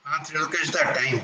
Trilokesh, the time.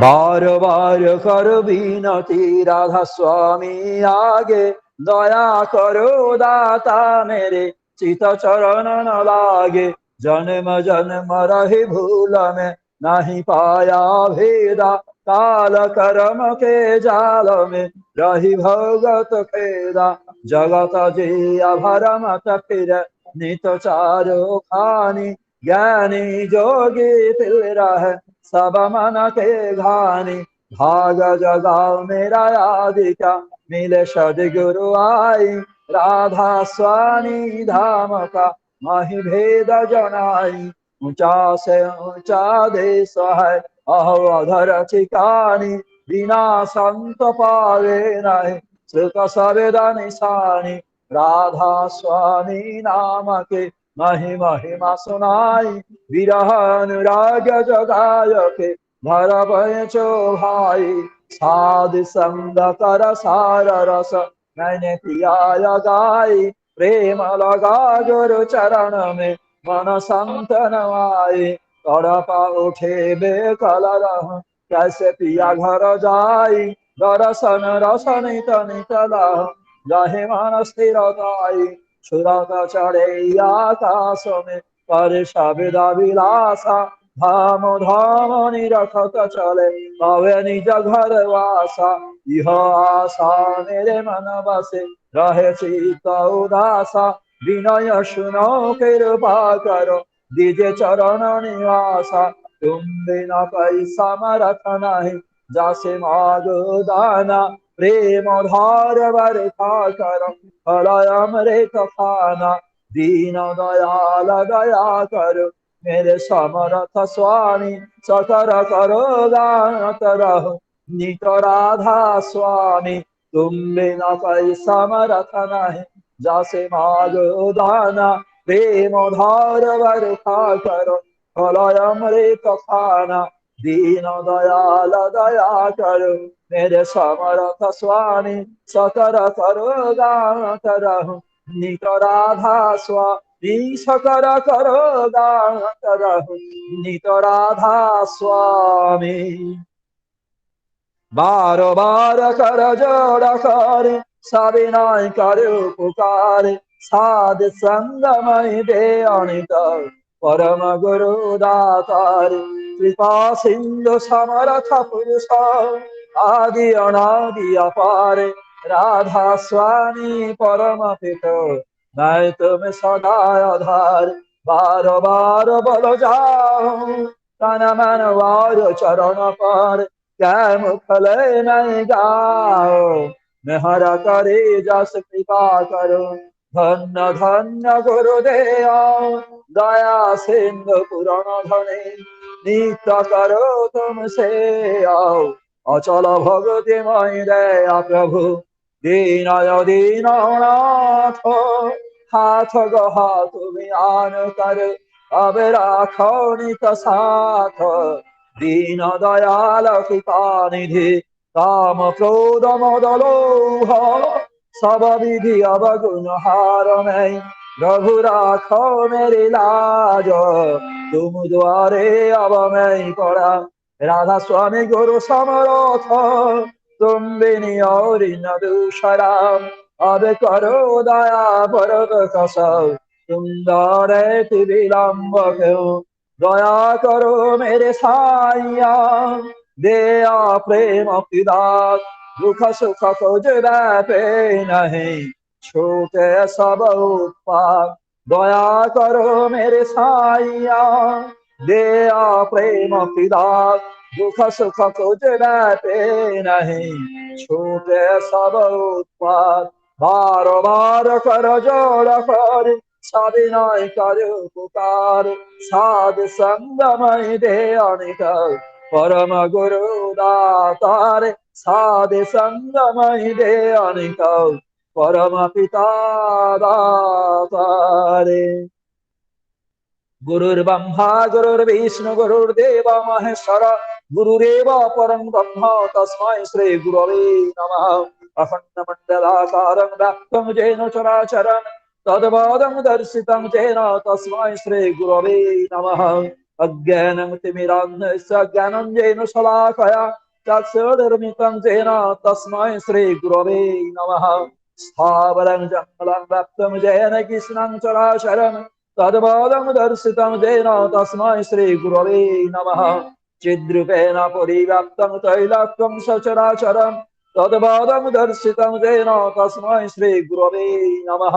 बार बार करो विनती राधा स्वामी आगे, दया करो दाता मेरे चित चरण न लागे। जन्म जन्म रही भूल में नहीं पाया भेदा, काल कर्म के जाल में रही भगत खेदा। जगत जिया भरमत फिर नित चारो खानी, ज्ञानी जोगी फिर रहे सब मन के घानी। भाग जगाओ मेरा आदि क्या मिले सदगुरु आई, राधा स्वामी धाम का मही भेद जनाई। ऊंचा से ऊंचा देश है अहो अधर ठिकानी, बिना संत पावे नहीं श्रुत सवेदा निशानी। राधा स्वामी नाम के मही महिमा सुनाई, विरह अनुराग जगाय के धर बचो भाई। साध संग कर सार रस मैंने पियाय गाई, प्रेम लगा गुरु चरण में मन संतन आए। तड़प उठे बेकल रह कैसे पिया घर जाई, दर्शन रस नित नित लह जाहे मन स्थिरताई। सुरत चढ़े आकाश में पर शब्द विलासा, धाम धाम निरखत चले पावे निज घर वासा। यह आशा मेरे मन बसे रहे चित उदासा, विनय सुनो कृपा करो दीजे चरण निवासा। तुम बिना कोई समर्थ नहीं जासे मागो दाना, प्रेम धार वर्षा करो फलय अमृत खाना। दीन दयाल दया करो मेरे समर्थ स्वामी, सकर करो गात रहो नित राधा स्वामी। तुम बिना कोई समर्थ नहीं जासे मागो दाना, प्रेम धार वर्षा करो फलय अमृत खाना। दीन दयाल दया करो मेरे समर्थ स्वामी, सकर करो गात रहो नित राधा स्वामी। सकर करो गात रहो नित राधा स्वामी। बारो बार कर जोड़ करे सविनय करे पुकारे, साध संगमय दे अनित परम गुरु दातार। कृपा सिंधु समर्थ पुरुष आदि अनादि अपार, राधा स्वामी परम पित मैं तुम सदा आधार। बार बार बोलो जाओ तन मन वार चरण पर, क्या मुखले नहीं गाओ मेहरा करे जस कृपा करो। धन्य धन्य गुरुदेव दया सिंधु पुराण धने, नित्य करो तुमसे आओ अचल भगति मई दया प्रभु। दीनय दीननाथ हाथ गहा तुम आन कर, अब राखो नित साथ दीन दयाल कृपा निधि। काम क्रोध मद लोभ सब विधि अवगुण हार मैं, प्रभु राखो मेरी लाज तुम द्वारे अब मैं पड़ा। राधा स्वामी गुरु समरथ तुम बिनी और न दूसरा, अब करो दया भरत कसौ तुम दौरे विलम्ब क्यों। दया करो मेरे साइया दया प्रेम पिदात, दुख सुख कुछ व्यापे नहीं छूटे सब उत्पात। दया करो मेरे साइया दया प्रेम पिदात, दुख सुख कुछ व्यापे नहीं छूटे सब उत्पात। बार बार कर जोड़ कर सविनय करो पुकार, साध संगमय दे अनित परम गुरु दातार। साधे संगमय दे अनिक परम पिता दातारे गुरुर्ब्रह्मा गुरुर्विष्णु गुरुर्देव महेश्वर गुरुरेव परं ब्रह्म तस्मै श्री गुरवे नमः अखण्डमण्डलाकारं व्याप्तं येन चराचरं तद्पदं दर्शितं येन तस्मै श्री गुरवे नमः अज्ञानं तिमिरान्धस्य ज्ञानञ्जनेन शलाकया चक्षुर्मिलितं येन तस्मै श्री गुरवे नमः स्थावरं जङ्गलं व्याप्तं येन कृष्णं चराचरम् तद्पदं दर्शितं येन तस्मै श्री गुरवे नमः चिद्रूपेण परिव्याप्तं तैलाक्यं सचराचरं तद्पदं दर्शितं येन तस्मै श्री गुरवे नमः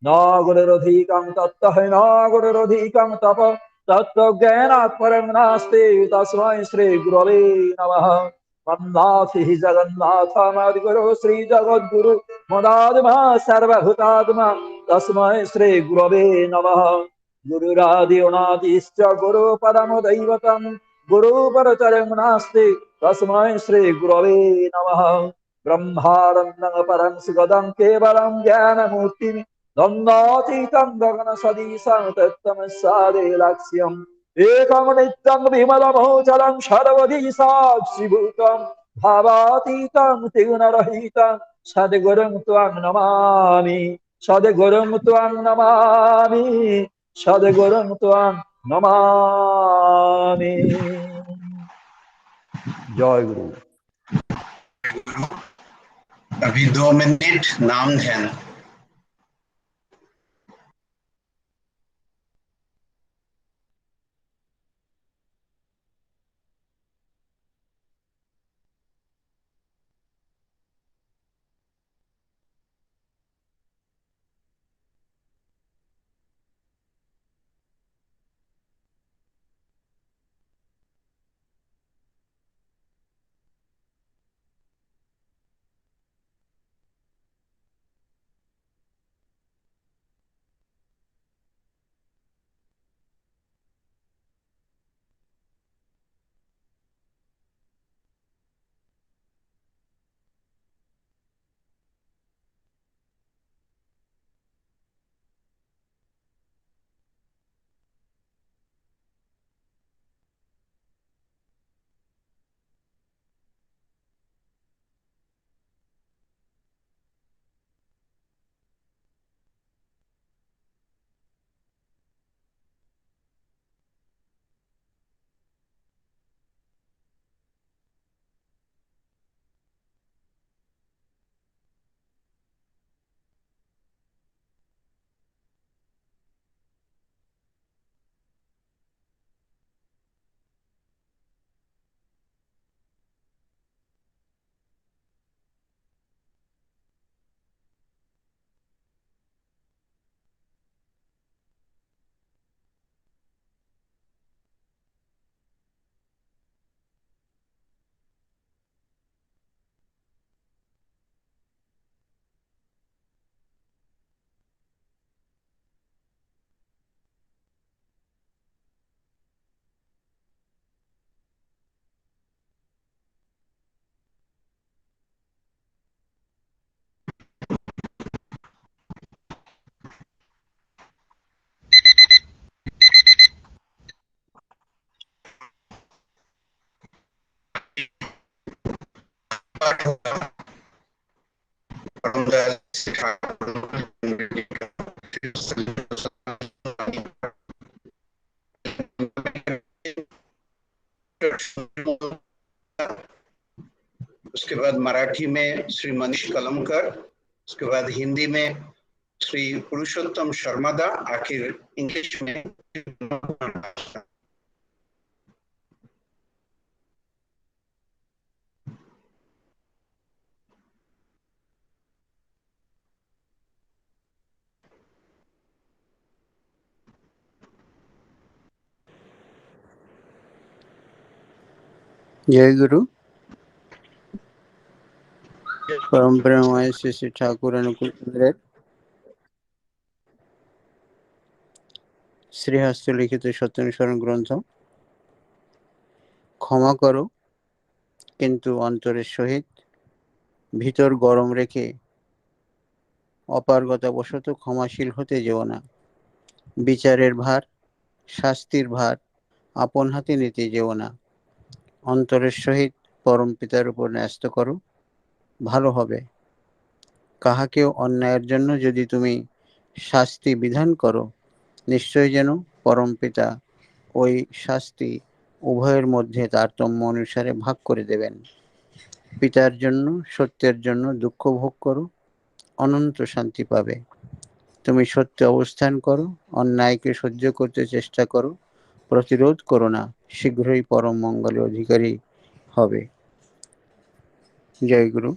न गुरुरधिकं तत्तः न गुरुरधिकं तप तत्त्वज्ञानात् परं नास्ति तस्मै श्री गुरवे नमः वन्दासि जगन्नाथमद्गुरु श्रीजगद्गुरु मदात्मा सर्वभूतात्मा तस्मै श्री गुरवे नमः गुरुरादिनादिश्च गुरु परम दैवतं गुरु परतरं नास्ति तस्मै श्री गुरवे नमः ब्रह्मानन्दं परं सुगदं केवलं ज्ञानमूर्तिं द्वन्द्वातीतं गगनसदृशं तत्तमस्यादे लक्ष्यम् एकं नित्यं विमलमोचलं सर्वधि साक्षिभूतं भावातीतं त्रिगुणरहितं सद्गुरुं त्वां नमामि सद्गुरुं त्वां नमामि सद्गुरुं त्वां नमामि जय गुरु। अभी 2 मिनट नाम ध्यान। उसके बाद मराठी में श्री मनीष कलमकर, उसके बाद हिंदी में श्री पुरुषोत्तम शर्मादा, आखिर इंग्लिश में जय गुरु। परम प्रेममय श्री श्री ठाकुर अनुकूल श्रीहस्त लिखित सत्यनुसरण ग्रंथ क्षमा करो কিন্তু অন্তরের সহিত ভিতর গরম রেখে অপারগতাবশত ক্ষমাশীল হতে যেও না। বিচারের ভার, শাস্তির ভার আপন হাতে নিতে যেও না। অন্তরের সহিত পরম পিতার উপর ন্যস্ত করো, ভালো হবে। কাহাকেও অন্যায়ের জন্য যদি তুমি শাস্তি বিধান করো, নিশ্চয় যেন পরম পিতা ওই শাস্তি উভয়ের মধ্যে তারতম্য অনুসারে ভাগ করে দেবেন। পিতার জন্য, সত্যের জন্য দুঃখ ভোগ করো, অনন্ত শান্তি পাবে। তুমি সত্যে অবস্থান করো, অন্যায়কে সহ্য করতে চেষ্টা করো, প্রতিরোধ করো না, শীঘ্রই পরম মঙ্গলের অধিকারী হবে। जय गुरु।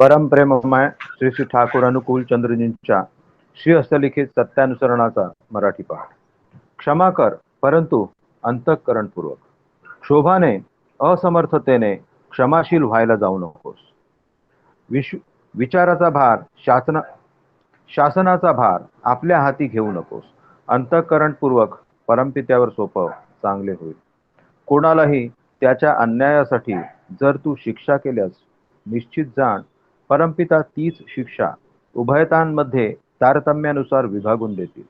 परम प्रेममय श्री श्री ठाकूर अनुकूल चंद्रजींच्या श्री हस्तलिखित सत्यानुसरणाचा मराठी पाठ। क्षमा कर, परंतु अंतःकरणपूर्वक. क्षोभाने, असमर्थतेने क्षमाशील व्हायला जाऊ नकोस. विचाराचा भार, शासनाचा भार आपल्या हाती घेऊ नकोस. अंतःकरणपूर्वक परमपित्यावर सोपव, चांगले होईल. कोणालाही त्याच्या अन्यायासाठी जर तू शिक्षा केल्यास निश्चित जाण, परमपिता तीच शिक्षा उभयतांमध्ये तारतम्यानुसार विभागून देतील.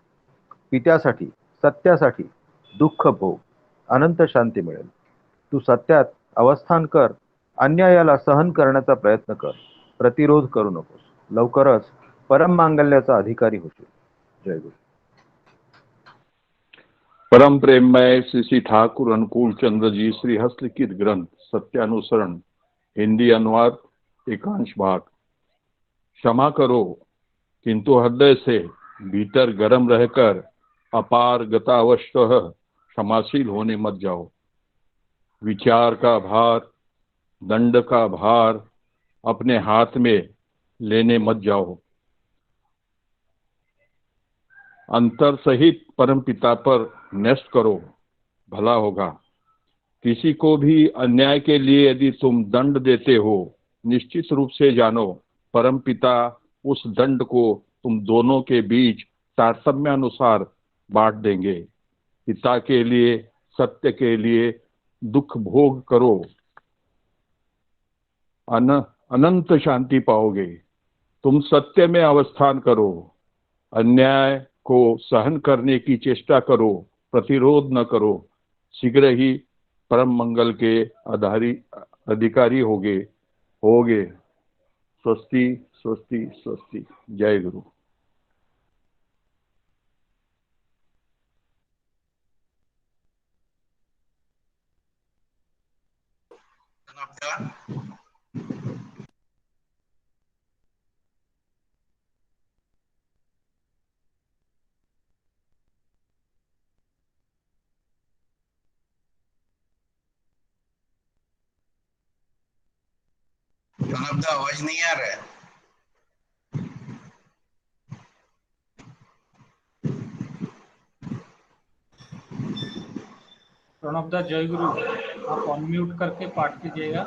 पित्यासाठी, सत्यासाठी दुःख भोग, अनंत शांती मिळेल. तू सत्यात अवस्थान कर, अन्यायाला सहन करण्याचा प्रयत्न कर, प्रतिरोध करू नकोस. लवकरच परम मांगल्याचा अधिकारी होशील. जय गुरु. परम प्रेममय श्री श्री ठाकुर अनुकूल चंद्र जी श्री हस्तलिखित ग्रंथ सत्यानुसरण, हिंदी अनुवाद, एकांश भाग। क्षमा करो, किंतु हृदय से भीतर गर्म रहकर अपारगतावशतः क्षमाशील होने मत जाओ। विचार का भार, दंड का भार अपने हाथ में लेने मत जाओ। अंतर सहित परम पिता पर न्यस्त करो, भला होगा। किसी को भी अन्याय के लिए यदि तुम दंड देते हो, निश्चित रूप से जानो परम पिता उस दंड को तुम दोनों के बीच तारतम्यानुसार बांट देंगे। पिता के लिए, सत्य के लिए दुख भोग करो, अनंत शांति पाओगे। तुम सत्य में अवस्थान करो, अन्याय को सहन करने की चेष्टा करो, प्रतिरोध न करो, शीघ्र ही परम मंगल के अधिकारी होगे। स्वस्ति स्वस्ति स्वस्ति। जय गुरु। प्रणब दा आवाज नहीं आ रहा है। प्रणब दा जय गुरु, आप अनम्यूट करके पाठ कीजिएगा।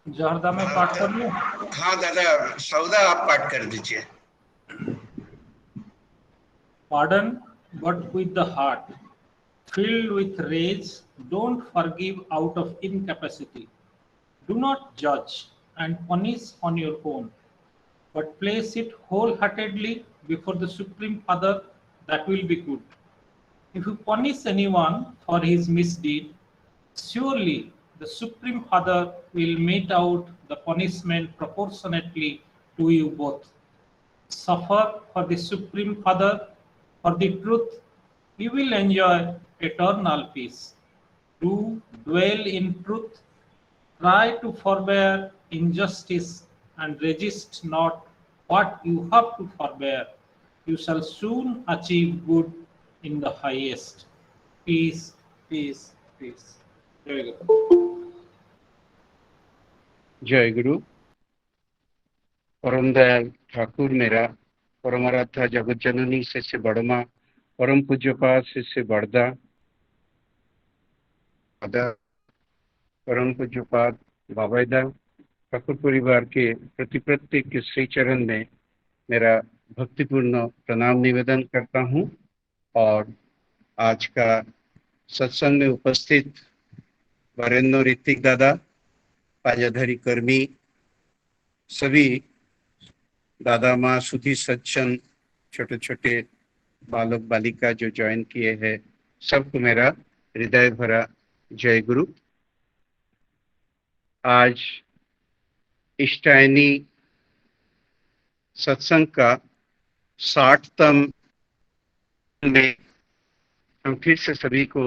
जहरदा में पाठ कर लूं? हाँ दादा, सौदा आप पाठ कर दीजिए। Pardon, but with the heart filled with rage. Don't forgive out of incapacity. Do not judge and punish on your own, but place it wholeheartedly before the Supreme Father. That will be good. If you punish anyone for his misdeed, surely the Supreme Father will mete out the punishment proportionately to you both. Suffer for the Supreme Father, for the truth, you will enjoy eternal peace. Do dwell in truth, try to forbear injustice, and resist not what you have to forbear. You shall soon achieve good in the highest. Peace, peace, peace. Jai Guru. जय गुरु। परम दयाल ठाकुर मेरा परमाराध्या जगत जननी शिष्य बड़मा परम पूज्यपाद शिष्य बड़दा परम पूज्यपाद बाबाईदा ठाकुर परिवार के प्रत्येक के श्री चरण में मेरा भक्तिपूर्ण प्रणाम निवेदन करता हूँ। और आज का सत्संग में उपस्थित वरेण्य ऋतिक दादा, पाजाधारी कर्मी, सभी दादा माँ, सुधी सज्जन, छोटे छोटे बालक बालिका जो ज्वाइन किए हैं, सबको मेरा हृदय भरा जय गुरु। आज इष्टायनी सत्संग का 60तम में हम फिर से सभी को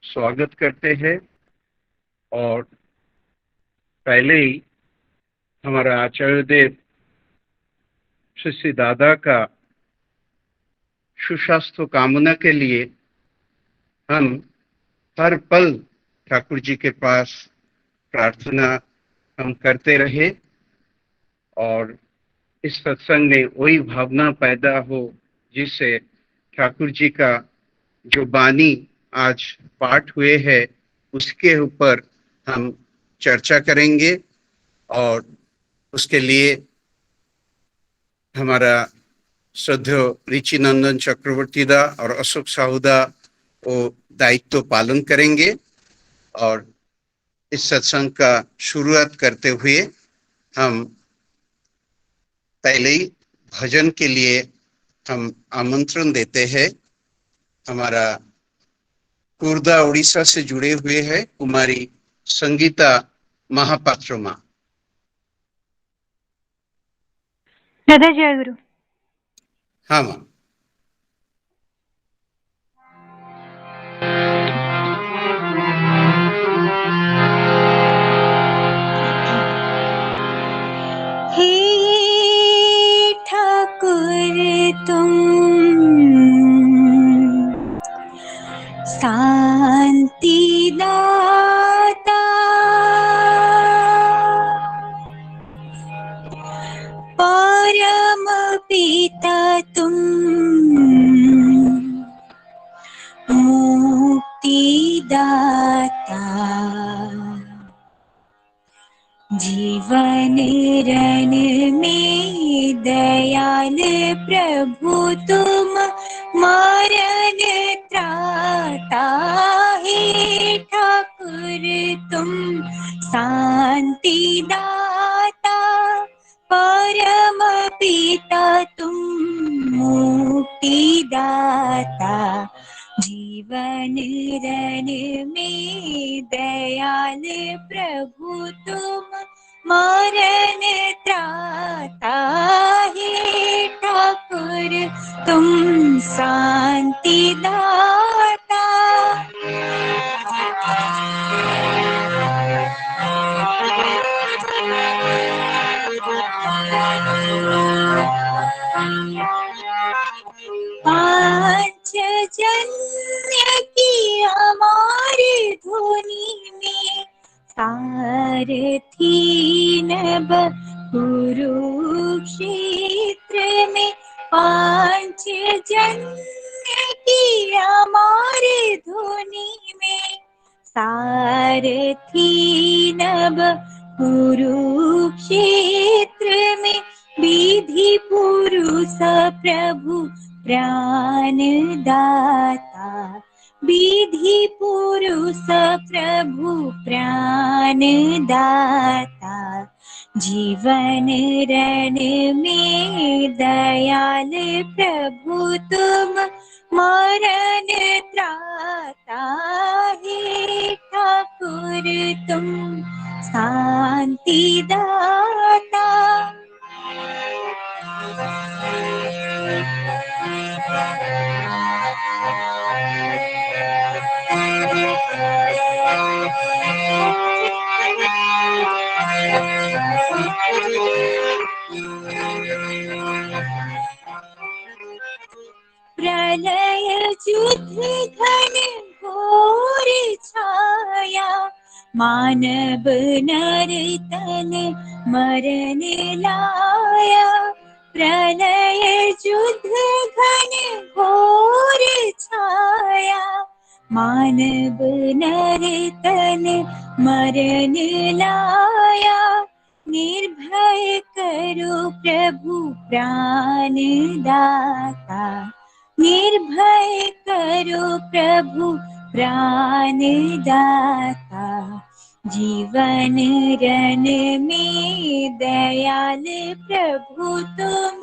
स्वागत करते हैं। और पहले ही हमारा आचार्य देव श्री दादा का सुस्वास्थ्य कामना के लिए हम हर पल ठाकुर जी के पास प्रार्थना हम करते रहे और इस सत्संग में वही भावना पैदा हो जिससे ठाकुर जी का जो वाणी आज पाठ हुए हैं उसके ऊपर हम चर्चा करेंगे। और उसके लिए हमारा श्रद्धेय ऋचि नंदन चक्रवर्ती दा और अशोक साहू दा वो दायित्व पालन करेंगे। और इस सत्संग का शुरुआत करते हुए हम पहले ही भजन के लिए हम आमंत्रण देते हैं। हमारा कुर्दा उड़ीसा से जुड़े हुए हैं कुमारी संगीता महापात्र माँ। दादा जय गुरु। हाँ माँ। हे ठाकुर तुम शांति दाता, परम पिता तुम मुक्ति दाता, जीवन रण में दयाल प्रभु तुम मरण त्राता। हे ठाकुर तुम शांति दाता, परम पिता तुम मुक्ति दाता, जीवन रण में दयाल प्रभु तुम मरण त्राता। हे ठाकुर तुम शांति दाता, पांचजन्य की हमारी धुनी में सारथी नभ कुरुक्षेत्र में, पांचजन्य की हमारी धुनी में सारथी नभ कुरुक्षेत्र में, विधि पुरुष प्रभु प्राण दाता, विधि पुरुष प्रभु प्राण दाता, जीवन रण में दयाल प्रभु तुम मरण त्राता। हे ठाकुर तुम शांति दाता, प्रलय युद्ध घन घोर छाया, मानव नर तन मरण लाया। प्रलय युद्ध घन घोर छाया, मानव नर तन मरण लाया। निर्भय करो प्रभु प्रभु प्राणदाता, निर्भय करो प्रभु प्राणदाता। जीवन रन में दयाल प्रभु तुम,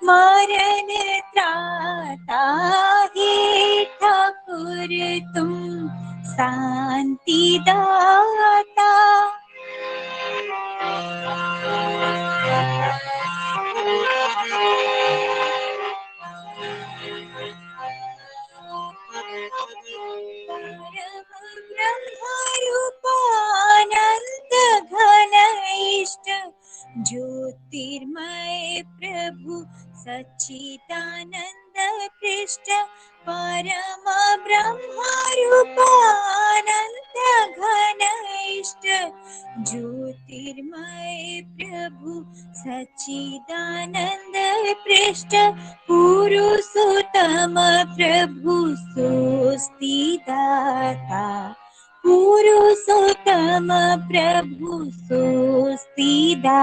मरण त्राता। हे ठाकुर तुम शांति दाता। ब्रह्मरूपानंद घन इष्ट, ज्योतिर्मय प्रभु सच्चिदानंद पृष्ठ। परम ब्रह्मरूपानंद घन इष्ट, ज्योतिर्मय प्रभु सच्चिदानंद पृष्ठ। पुरुषोत्तम प्रभु स्वस्तिदाता, पुरुषोत्तम प्रभु स्वस्तिदाता।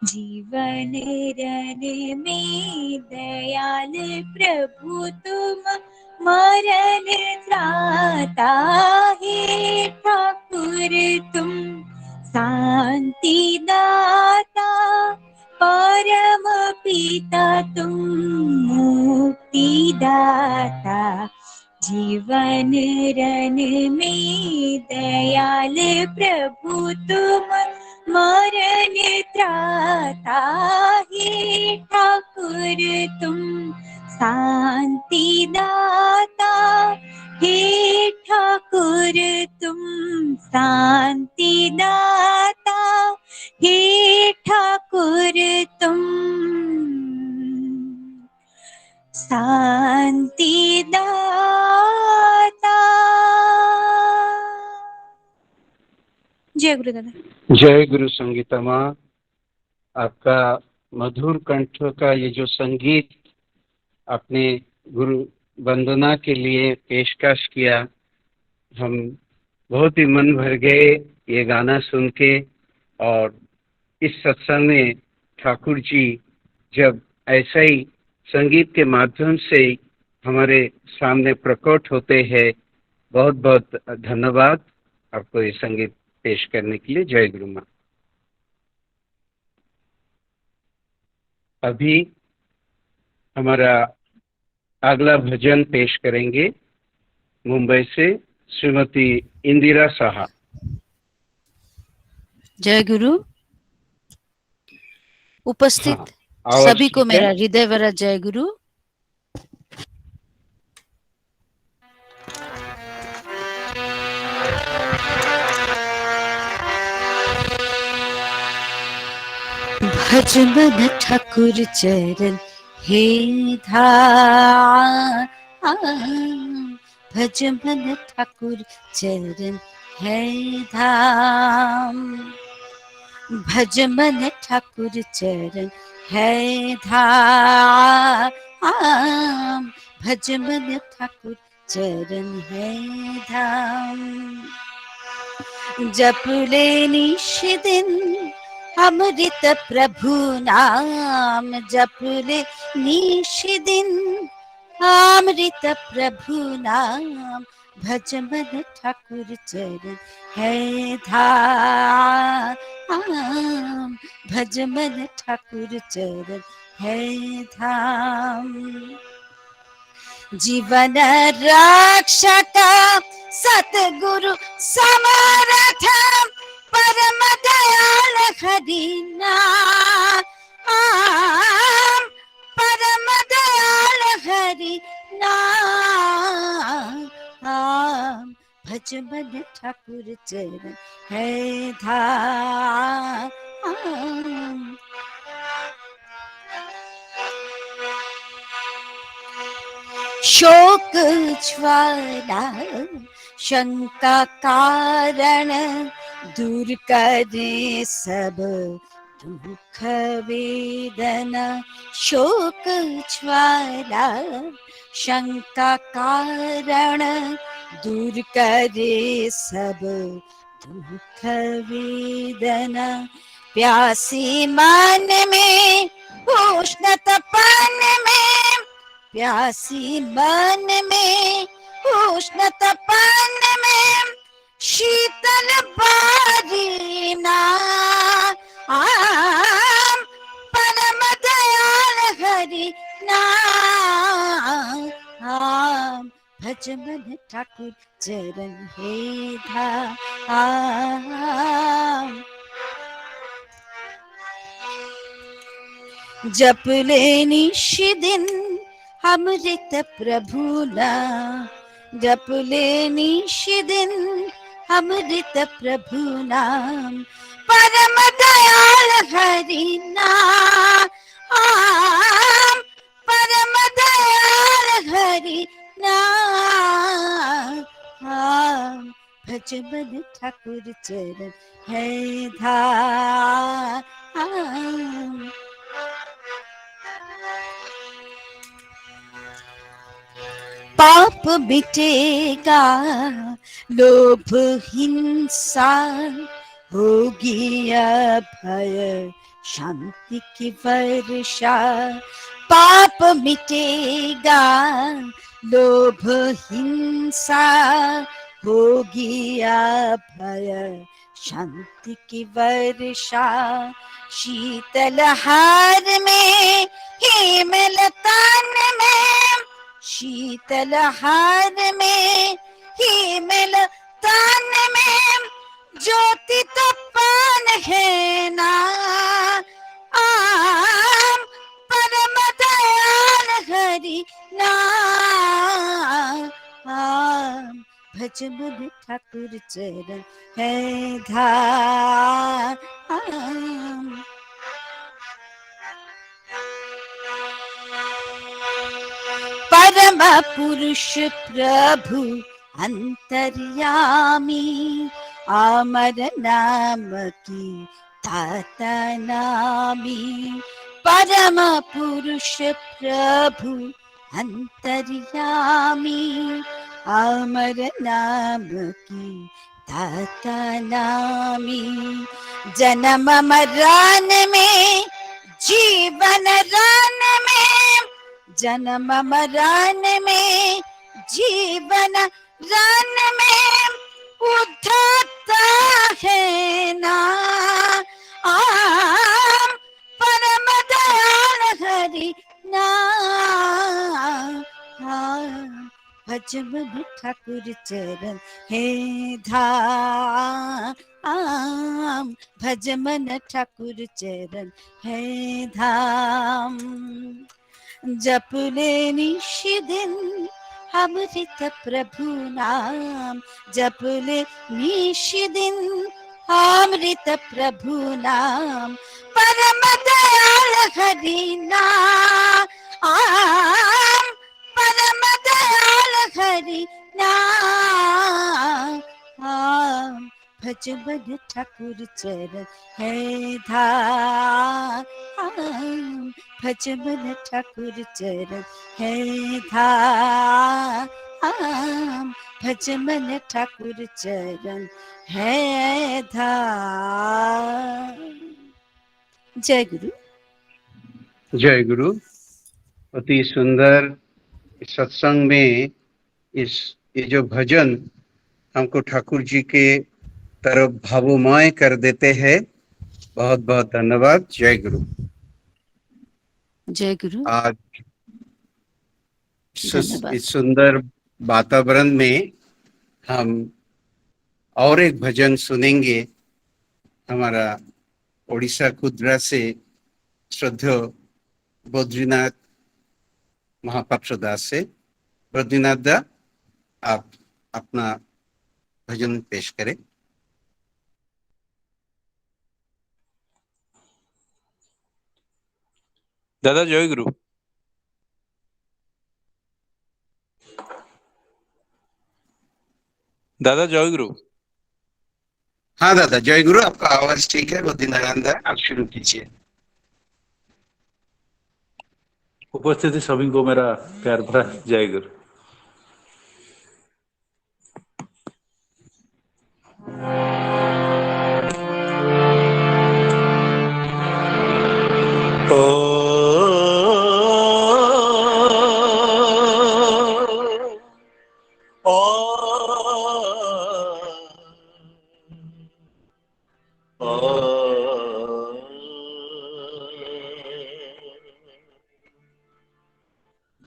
जीवन रन में दयाल प्रभु तुम, मरण त्राता। हे ठाकुर तुम शांति दाता, परम पिता तुम मुक्ति दाता। जीवन रन में दयाल प्रभु तुम, मरण त्राता। हे ठाकुर तुम शांति दाता, हे ठाकुर तुम शांति दाता। हे ठाकुर तुम शांति दाता। जय गुरु दादा। जय गुरु संगीता माँ, आपका मधुर कंठ का ये जो संगीत आपने गुरु वंदना के लिए पेशकश किया, हम बहुत ही मन भर गए ये गाना सुन के। और इस सत्संग में ठाकुर जी जब ऐसा ही संगीत के माध्यम से हमारे सामने प्रकट होते हैं, बहुत बहुत धन्यवाद आपको ये संगीत पेश करने के लिए। जय गुरु माँ। अभी हमारा अगला भजन पेश करेंगे मुंबई से श्रीमती इंदिरा साहा। जय गुरु। उपस्थित आवाज सभी को ठीक है? मेरा हृदय भरा जय गुरु। भज मन ठाकुर चरण हे धाम, भज मन ठाकुर चरण है धाम। भज मन ठाकुर चरण है धाम, भज मन ठाकुर चरण है धाम। जप ले निश दिन अमृत प्रभु नाम, जप ले निश दिन अमृत प्रभु नाम। भज मन ठाकुर चरण है धाम, भज मन ठाकुर चरण है धाम। जीवन रक्षक सतगुरु समर्थ, परम दयाल हरि नाम, परम दयाल हरि नाम। भज मन ठाकुर चरण है धाम। शोक ज्वाला शंका कारण, दूर करे सब दुख वेदना। शोक ज्वाला शंका कारण, दूर करे सब दुख वेदना। प्यासी मन में उष्ण तपन में, प्यासी मन में उष्ण तपन में, शीतल बारी नाम, परम दयाल हरि नाम। भज मन ठाकुर चरण हे धाम। जप ले निश दिन अमृत प्रभु नाम, जप ले निश दिन अमृत प्रभु नाम, परम दयाल हरि नाम, परम दयाल हरि नाम। भज मन ठाकुर चरण है धाम। पाप मिटेगा, लोभ हिंसा होगी अभय शांति की वर्षा। पाप मिटेगा, लोभ हिंसा होगी अभय शांति की वर्षा। शीतलहार में हेमलतान में, शीतलहार में हेमलतान में, ज्योति तपन है ना, परम दयाल हरि नाम। भज मन ठाकुर चरण है धाम। परम पुरुष प्रभु अंतर्यामी, अमर नाम की ताता नामी। परम पुरुष प्रभु अंतर्यामी, अमर नाम की ताता नामी। जन्म मरण में जीवन रन में, जन्म मरण में जीवन रन में, उद्धता है ना, परम दयाल हरि नाम। भज मन ठाकुर चरण हे धाम। भज मन ठाकुर चरण है धाम। जप ले निश दिन अमृत प्रभु नाम, जप ले निश दिन अमृत प्रभु नाम, परम दयाल हरि नाम, परम दयाल हरि नाम। भज मन ठाकुर चरण है धाम। भज मन ठाकुर चरण है धाम। भज मन ठाकुर चरण है धाम। जय गुरु। जय गुरु। अति सुंदर सत्संग में ये जो भजन हमको ठाकुर जी के तरफ भावोमय कर देते हैं, बहुत बहुत धन्यवाद। जय गुरु। जय गुरु। आज धन्यवाद। इस सुंदर वातावरण में हम और एक भजन सुनेंगे। हमारा ओडिशा कुद्रा से श्रद्धेय बद्रीनाथ महापात्र दास से। बद्रीनाथ दा, आप अपना भजन पेश करें। दादा जय गुरु। दादा जय गुरु। हाँ दादा जय गुरु, आपका आवाज ठीक है। बद्रीनाथ दा, आप शुरू कीजिए। उपस्थिति सभी को मेरा प्यार भरा जय गुरु।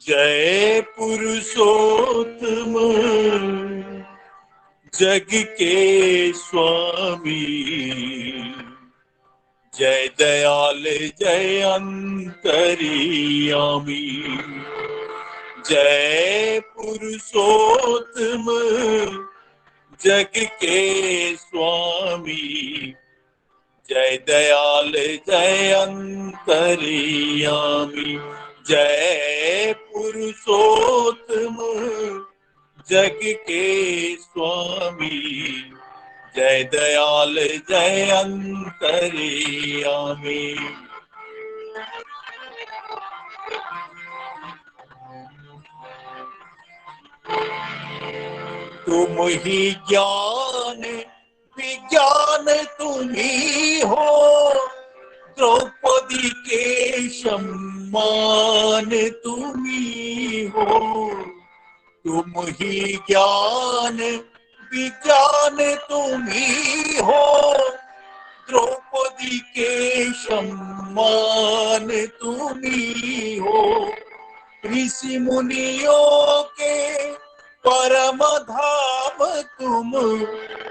जय पुरुषोत्तम जग के स्वामी, जय दयाल जय अंतर्यामी। जय पुरुषोत्तम जग के स्वामी, जय दयाल जय अंतर्यामी। जय पुरुषोत्तम जग के स्वामी, जय दयाल जय अंतर्यामी। तुम ही ज्ञान विज्ञान तुम ही हो, द्रौपदी के सम्मान तुम ही हो। तुम ही ज्ञान विज्ञान तुम ही हो, द्रौपदी के सम्मान तुम ही हो। ऋषि मुनियों के परम धाम तुम,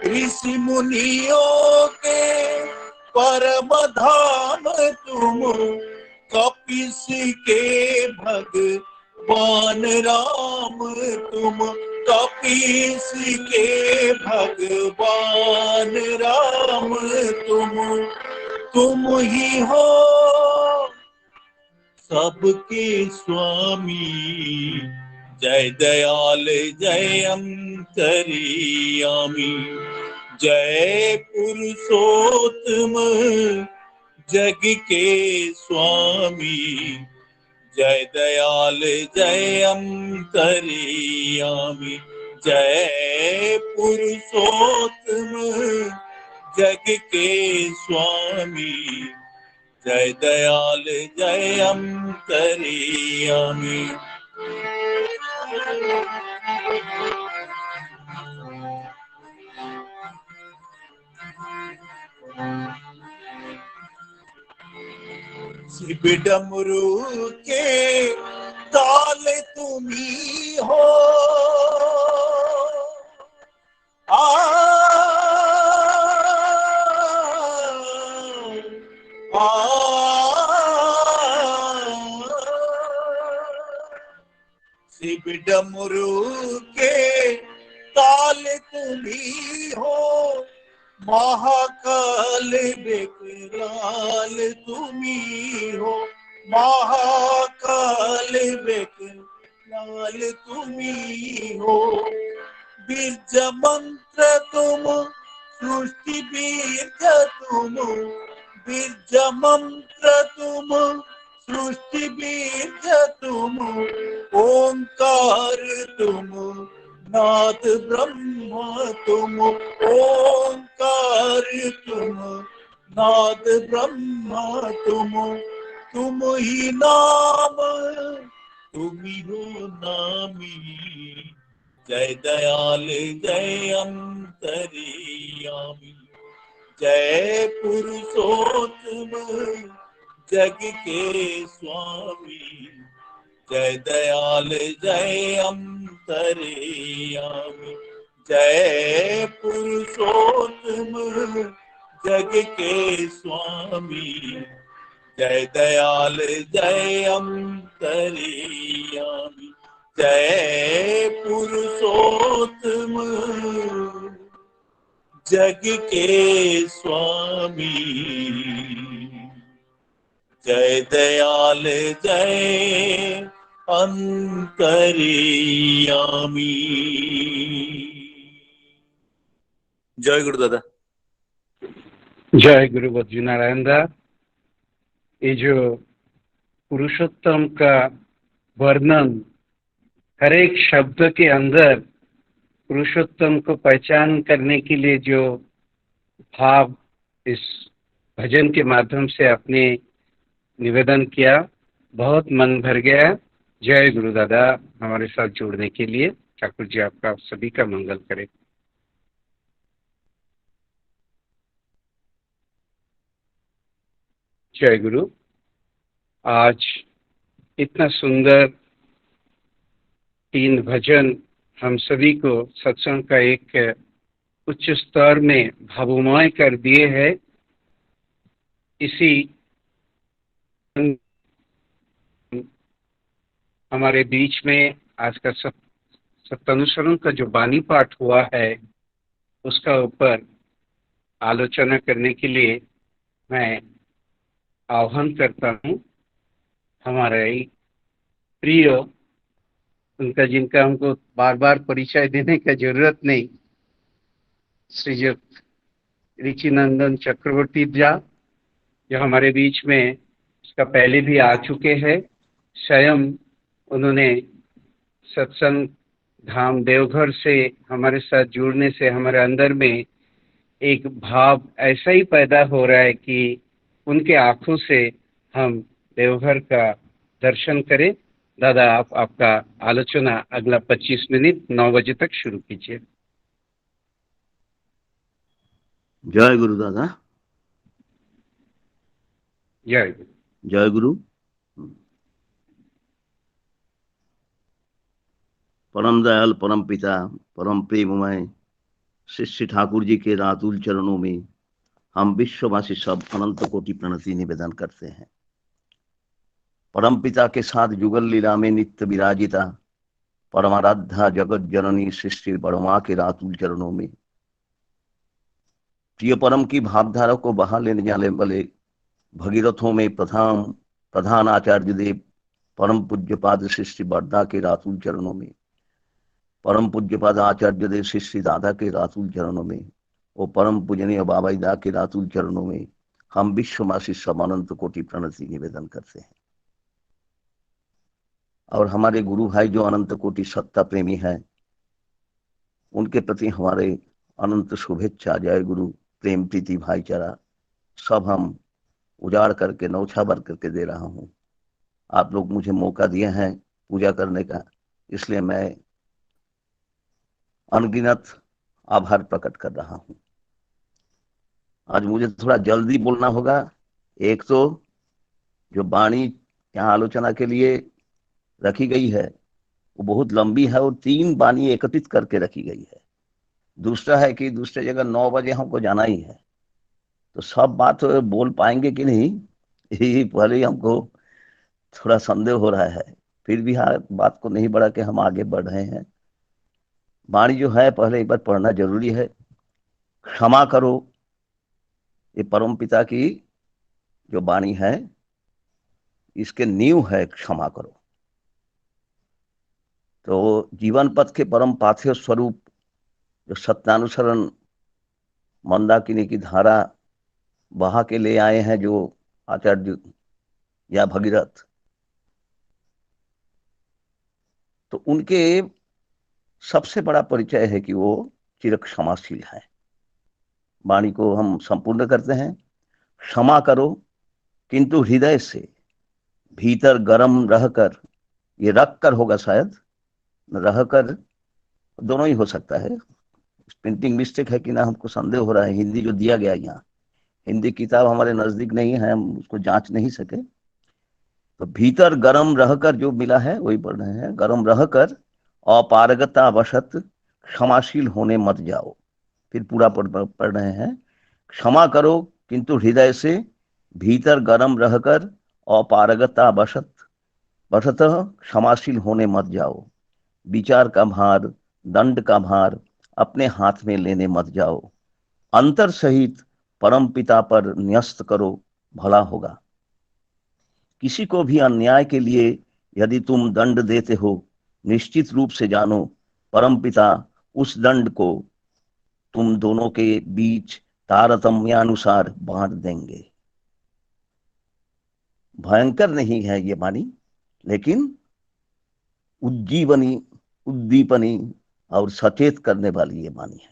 ऋषि मुनियों के परम धाम तुम। कपीस के भगवान राम तुम, कपीस के भगवान राम तुम ही हो सबके स्वामी। जय दयाल जय अंतर्यामी। जय पुरुषोत्तम जग के स्वामी, जय दयाल जय अंतर्यामी। जय पुरुषोत्तम जग के स्वामी, जय दयाल जय अंतर्यामी। शिव डमरू के ताल तुम्ही हो, शिव डमरू के ताल तुम्ही हो, महाकाल विकराल तुम्ही हो। महाकाल विकराल तुम्ही हो। बीज मंत्र तुम सृष्टि बीज तुम, बीज मंत्र तुम सृष्टि बीज तुम। ओंकार तुम नाद ब्रह्म तुम, ओंकार तुम नाद ब्रह्म तुम ही नाम तुम ही हो नामी। जय दयाल जय अंतर्यामी। जय पुरुषोत्तम जग के स्वामी, जय दयाल जय अंतर्यामी। जय पुरुषोत्तम जग के स्वामी, जय दयाल जय अंतर्यामी। जय पुरुषोत्तम जग के स्वामी, जय दयाल जय अंतर्यामी। जय गुरुदादा। जय गुरु बद्री नारायण दा। ये जो पुरुषोत्तम का वर्णन, हर एक शब्द के अंदर पुरुषोत्तम को पहचान करने के लिए जो भाव इस भजन के माध्यम से आपने निवेदन किया, बहुत मन भर गया। जय गुरु दादा, हमारे साथ जुड़ने के लिए। ठाकुर जी आपका सभी का मंगल करे। जय गुरु। आज इतना सुंदर 3 भजन हम सभी को सत्संग का एक उच्च स्तर में भावमय कर दिए है। इसी हमारे बीच में आज का सत्यानुसरण का जो बानी पाठ हुआ है उसका ऊपर आलोचना करने के लिए मैं आह्वान करता हूँ हमारे प्रिय, उनका जिनका हमको बार बार परिचय देने का जरूरत नहीं, श्रीजुत ऋचिनंदन चक्रवर्ती जी जो हमारे बीच में इसका पहले भी आ चुके हैं। स्वयं उन्होंने सत्संग धाम देवघर से हमारे साथ जुड़ने से हमारे अंदर में एक भाव ऐसा ही पैदा हो रहा है कि उनके आंखों से हम देवघर का दर्शन करें। दादा आप आपका आलोचना अगला 25 मिनट 9 बजे तक शुरू कीजिए। जय गुरु दादा। जय गुरु। जय गुरु। परम दयाल परम पिता परम प्रेममय श्री ठाकुर जी के रातुल चरणों में हम विश्ववासी सब अनंत कोटि प्रणति निवेदन करते हैं। परम पिता के साथ जुगल लीला में नित्य विराजिता परमाराध्या जगत जननी सृष्टि बड़मा के रातुल चरणों में प्रिय परम की भावधारा को बहा लेने जाने वाले भगीरथों में प्रधान आचार्य देव परम पूज्यपाद श्री बरदा के रातुल चरणों में, परम पूज्यपाद आचार्य देव श्री दादा के रातुल चरणों में और परम पूजनीय बाबाईदा के रातुल चरणों में हम विश्ववासी सब अनंत कोटि प्रणति निवेदन करते हैं। और हमारे गुरु भाई जो अनंत कोटि सत्ता प्रेमी है उनके प्रति हमारे अनंत शुभेच्छा। जय गुरु प्रेम प्रीति भाईचारा सब हम उजाड़ करके नौछावर करके दे रहा हूँ। आप लोग मुझे मौका दिए हैं पूजा करने का, इसलिए मैं अनगिनत आभार प्रकट कर रहा हूँ। आज मुझे थोड़ा जल्दी बोलना होगा। एक तो जो वाणी यहाँ आलोचना के लिए रखी गई है वो बहुत लंबी है और 3 वाणी एकत्रित करके रखी गई है। दूसरा है कि दूसरे जगह 9 बजे हमको जाना ही है, तो सब बात बोल पाएंगे कि नहीं यही पहले ही हमको थोड़ा संदेह हो रहा है। फिर भी हाँ, बात को नहीं बढ़ा के हम आगे बढ़ रहे हैं। वाणी जो है पहले एक बार पढ़ना जरूरी है। क्षमा करो, ये परम पिता की जो वाणी है इसके नींव है क्षमा करो। तो जीवन पथ के परम पार्थिव स्वरूप जो सत्यानुसरण मंदाकिनी की धारा बहा के ले आए हैं जो आचार्य या भगीरथ, तो उनके सबसे बड़ा परिचय है कि वो चिर क्षमाशील है। वाणी को हम संपूर्ण करते हैं। क्षमा करो किंतु हृदय से, भीतर गरम रहकर, ये रख कर होगा शायद, रहकर दोनों ही हो सकता है। प्रिंटिंग मिस्टेक है कि ना हमको संदेह हो रहा है। हिंदी जो दिया गया यहाँ, हिंदी किताब हमारे नजदीक नहीं है, हम उसको जांच नहीं सके। तो भीतर गरम रहकर जो मिला है वही पढ़ रहे हैं। गरम रहकर अपारगता वशत क्षमाशील होने मत जाओ। फिर पूरा पढ़ रहे हैं। क्षमा करो किंतु हृदय से, भीतर गरम रहकर अपारगता वशत क्षमाशील होने मत जाओ। विचार का भार, दंड का भार अपने हाथ में लेने मत जाओ। अंतर सहित परम पिता पर न्यस्त करो, भला होगा। किसी को भी अन्याय के लिए यदि तुम दंड देते हो, निश्चित रूप से जानो परम पिता उस दंड को तुम दोनों के बीच तारतम्यानुसार बांट देंगे। भयंकर नहीं है ये वाणी, लेकिन उद्दीपनी और सचेत करने वाली ये वाणी है।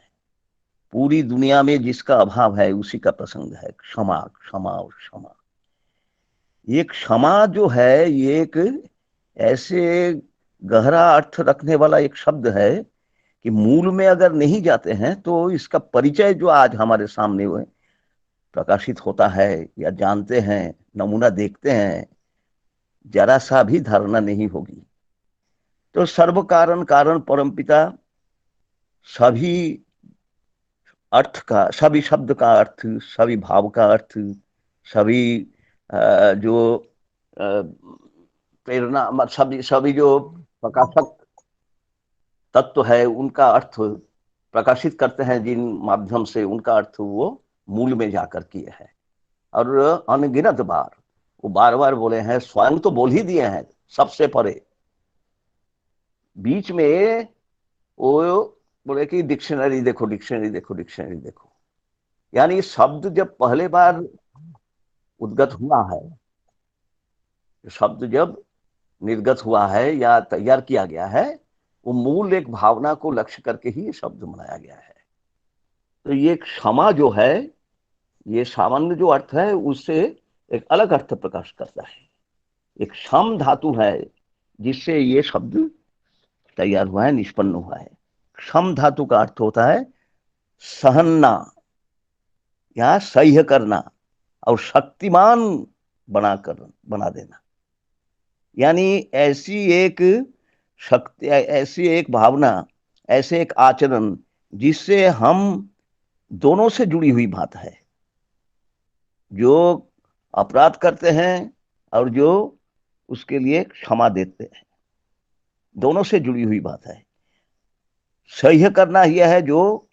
पूरी दुनिया में जिसका अभाव है उसी का प्रसंग है। क्षमा क्षमा और क्षमा। ये क्षमा जो है ये एक ऐसे गहरा अर्थ रखने वाला एक शब्द है कि मूल में अगर नहीं जाते हैं तो इसका परिचय जो आज हमारे सामने हुए प्रकाशित होता है या जानते हैं, नमूना देखते हैं, जरा सा भी धारणा नहीं होगी। तो सर्व कारण कारण परमपिता सभी अर्थ का, सभी शब्द का अर्थ, सभी भाव का अर्थ, सभी जो प्रेरणा, सभी सभी जो प्रकाशक तत्व है उनका अर्थ प्रकाशित करते हैं, जिन माध्यम से उनका अर्थ वो मूल में जाकर किए हैं। और अनगिनत बार वो बार बार बोले हैं, स्वयं तो बोल ही दिए हैं सबसे परे। बीच में वो बोले कि डिक्शनरी देखो, डिक्शनरी देखो, डिक्शनरी देखो। यानी शब्द जब पहले बार उद्गत हुआ है, शब्द जब निर्गत हुआ है या तैयार किया गया है, वो मूल एक भावना को लक्ष्य करके ही ये शब्द बनाया गया है। तो ये क्षमा जो है, ये सामान्य जो अर्थ है उससे एक अलग अर्थ प्रकाश करता है। एक क्षम धातु है जिससे ये शब्द तैयार हुआ है, निष्पन्न हुआ है। क्षम धातु का अर्थ होता है सहना या सह्य करना और शक्तिमान बना देना। यानी ऐसी एक शक्ति, ऐसी एक भावना, ऐसे एक आचरण जिससे हम दोनों से जुड़ी हुई बात है। जो अपराध करते हैं और जो उसके लिए क्षमा देते हैं, दोनों से जुड़ी हुई बात है। सह्य करना यह है जो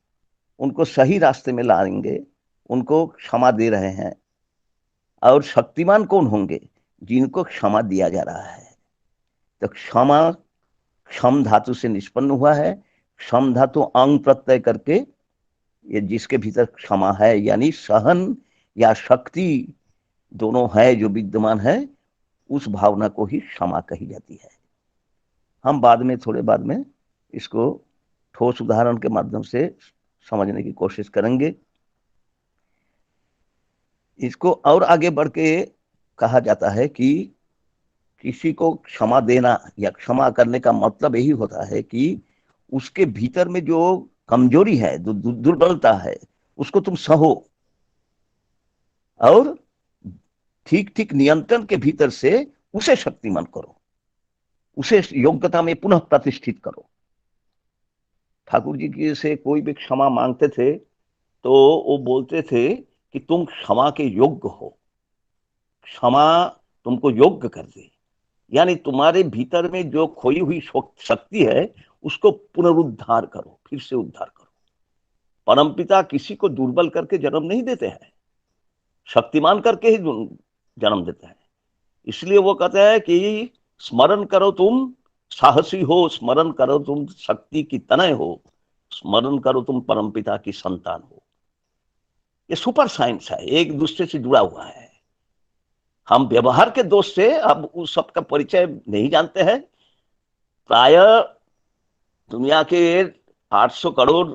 उनको सही रास्ते में लाएंगे, उनको क्षमा दे रहे हैं। और शक्तिमान कौन होंगे? जिनको क्षमा दिया जा रहा है। तो क्षमा क्षम धातु से निष्पन्न हुआ है। क्षम धातु अंग प्रत्यय करके ये जिसके भीतर क्षमा है, यानी सहन या शक्ति दोनों है जो विद्यमान है, उस भावना को ही क्षमा कही जाती है। हम बाद में, थोड़े बाद में इसको ठोस उदाहरण के माध्यम से समझने की कोशिश करेंगे। इसको और आगे बढ़ के कहा जाता है कि किसी को क्षमा देना या क्षमा करने का मतलब यही होता है कि उसके भीतर में जो कमजोरी है, दुर्बलता है, उसको तुम सहो और ठीक ठीक नियंत्रण के भीतर से उसे शक्तिमान करो, उसे योग्यता में पुनः प्रतिष्ठित करो। ठाकुर जी की से कोई भी क्षमा मांगते थे तो वो बोलते थे कि तुम क्षमा के योग्य हो, क्षमा तुमको योग्य कर दे। यानी तुम्हारे भीतर में जो खोई हुई शक्ति है उसको पुनरुद्धार करो, फिर से उद्धार करो। परमपिता किसी को दुर्बल करके जन्म नहीं देते हैं, शक्तिमान करके ही जन्म देते हैं। इसलिए वो कहते हैं कि स्मरण करो तुम साहसी हो, स्मरण करो तुम शक्ति की तनय हो, स्मरण करो तुम परमपिता की संतान हो। ये सुपर साइंस है, एक दूसरे से जुड़ा हुआ है। हम व्यवहार के दोष से अब उस सब का परिचय नहीं जानते हैं। प्राय दुनिया के 800 करोड़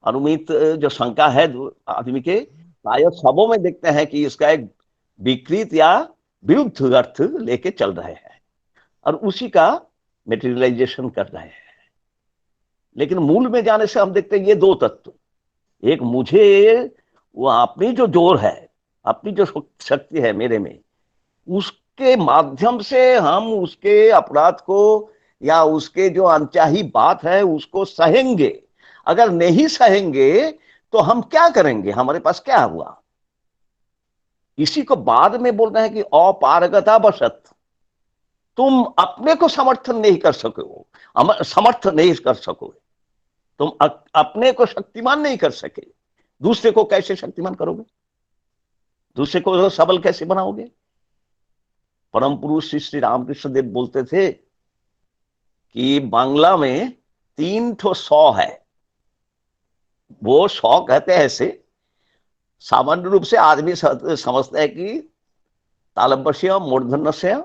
अनुमित जो संख्या है आदमी के, प्राय सबों में देखते हैं कि इसका एक विकृत या विरुद्ध अर्थ लेके चल रहे हैं और उसी का मेटेरियलाइजेशन कर रहे हैं। लेकिन मूल में जाने से हम देखते हैं ये दो तत्व, एक मुझे वो अपनी जो जोर है, अपनी जो शक्ति है मेरे में, उसके माध्यम से हम उसके अपराध को या उसके जो अनचाही बात है उसको सहेंगे। अगर नहीं सहेंगे तो हम क्या करेंगे? हमारे पास क्या हुआ? इसी को बाद में बोलते हैं कि अपारगता बशत। तुम अपने को समर्थन नहीं कर सकोगे, समर्थन नहीं कर सकोगे, तुम अपने को शक्तिमान नहीं कर सके, दूसरे को कैसे शक्तिमान करोगे? दूसरे को सबल कैसे बनाओगे? परम पुरुष श्री रामकृष्ण देव बोलते थे कि बांग्ला में 3 ठो 100 है। वो 100 कहते हैं ऐसे, सामान्य रूप से आदमी समझता है कि तालव्य मूर्धन्य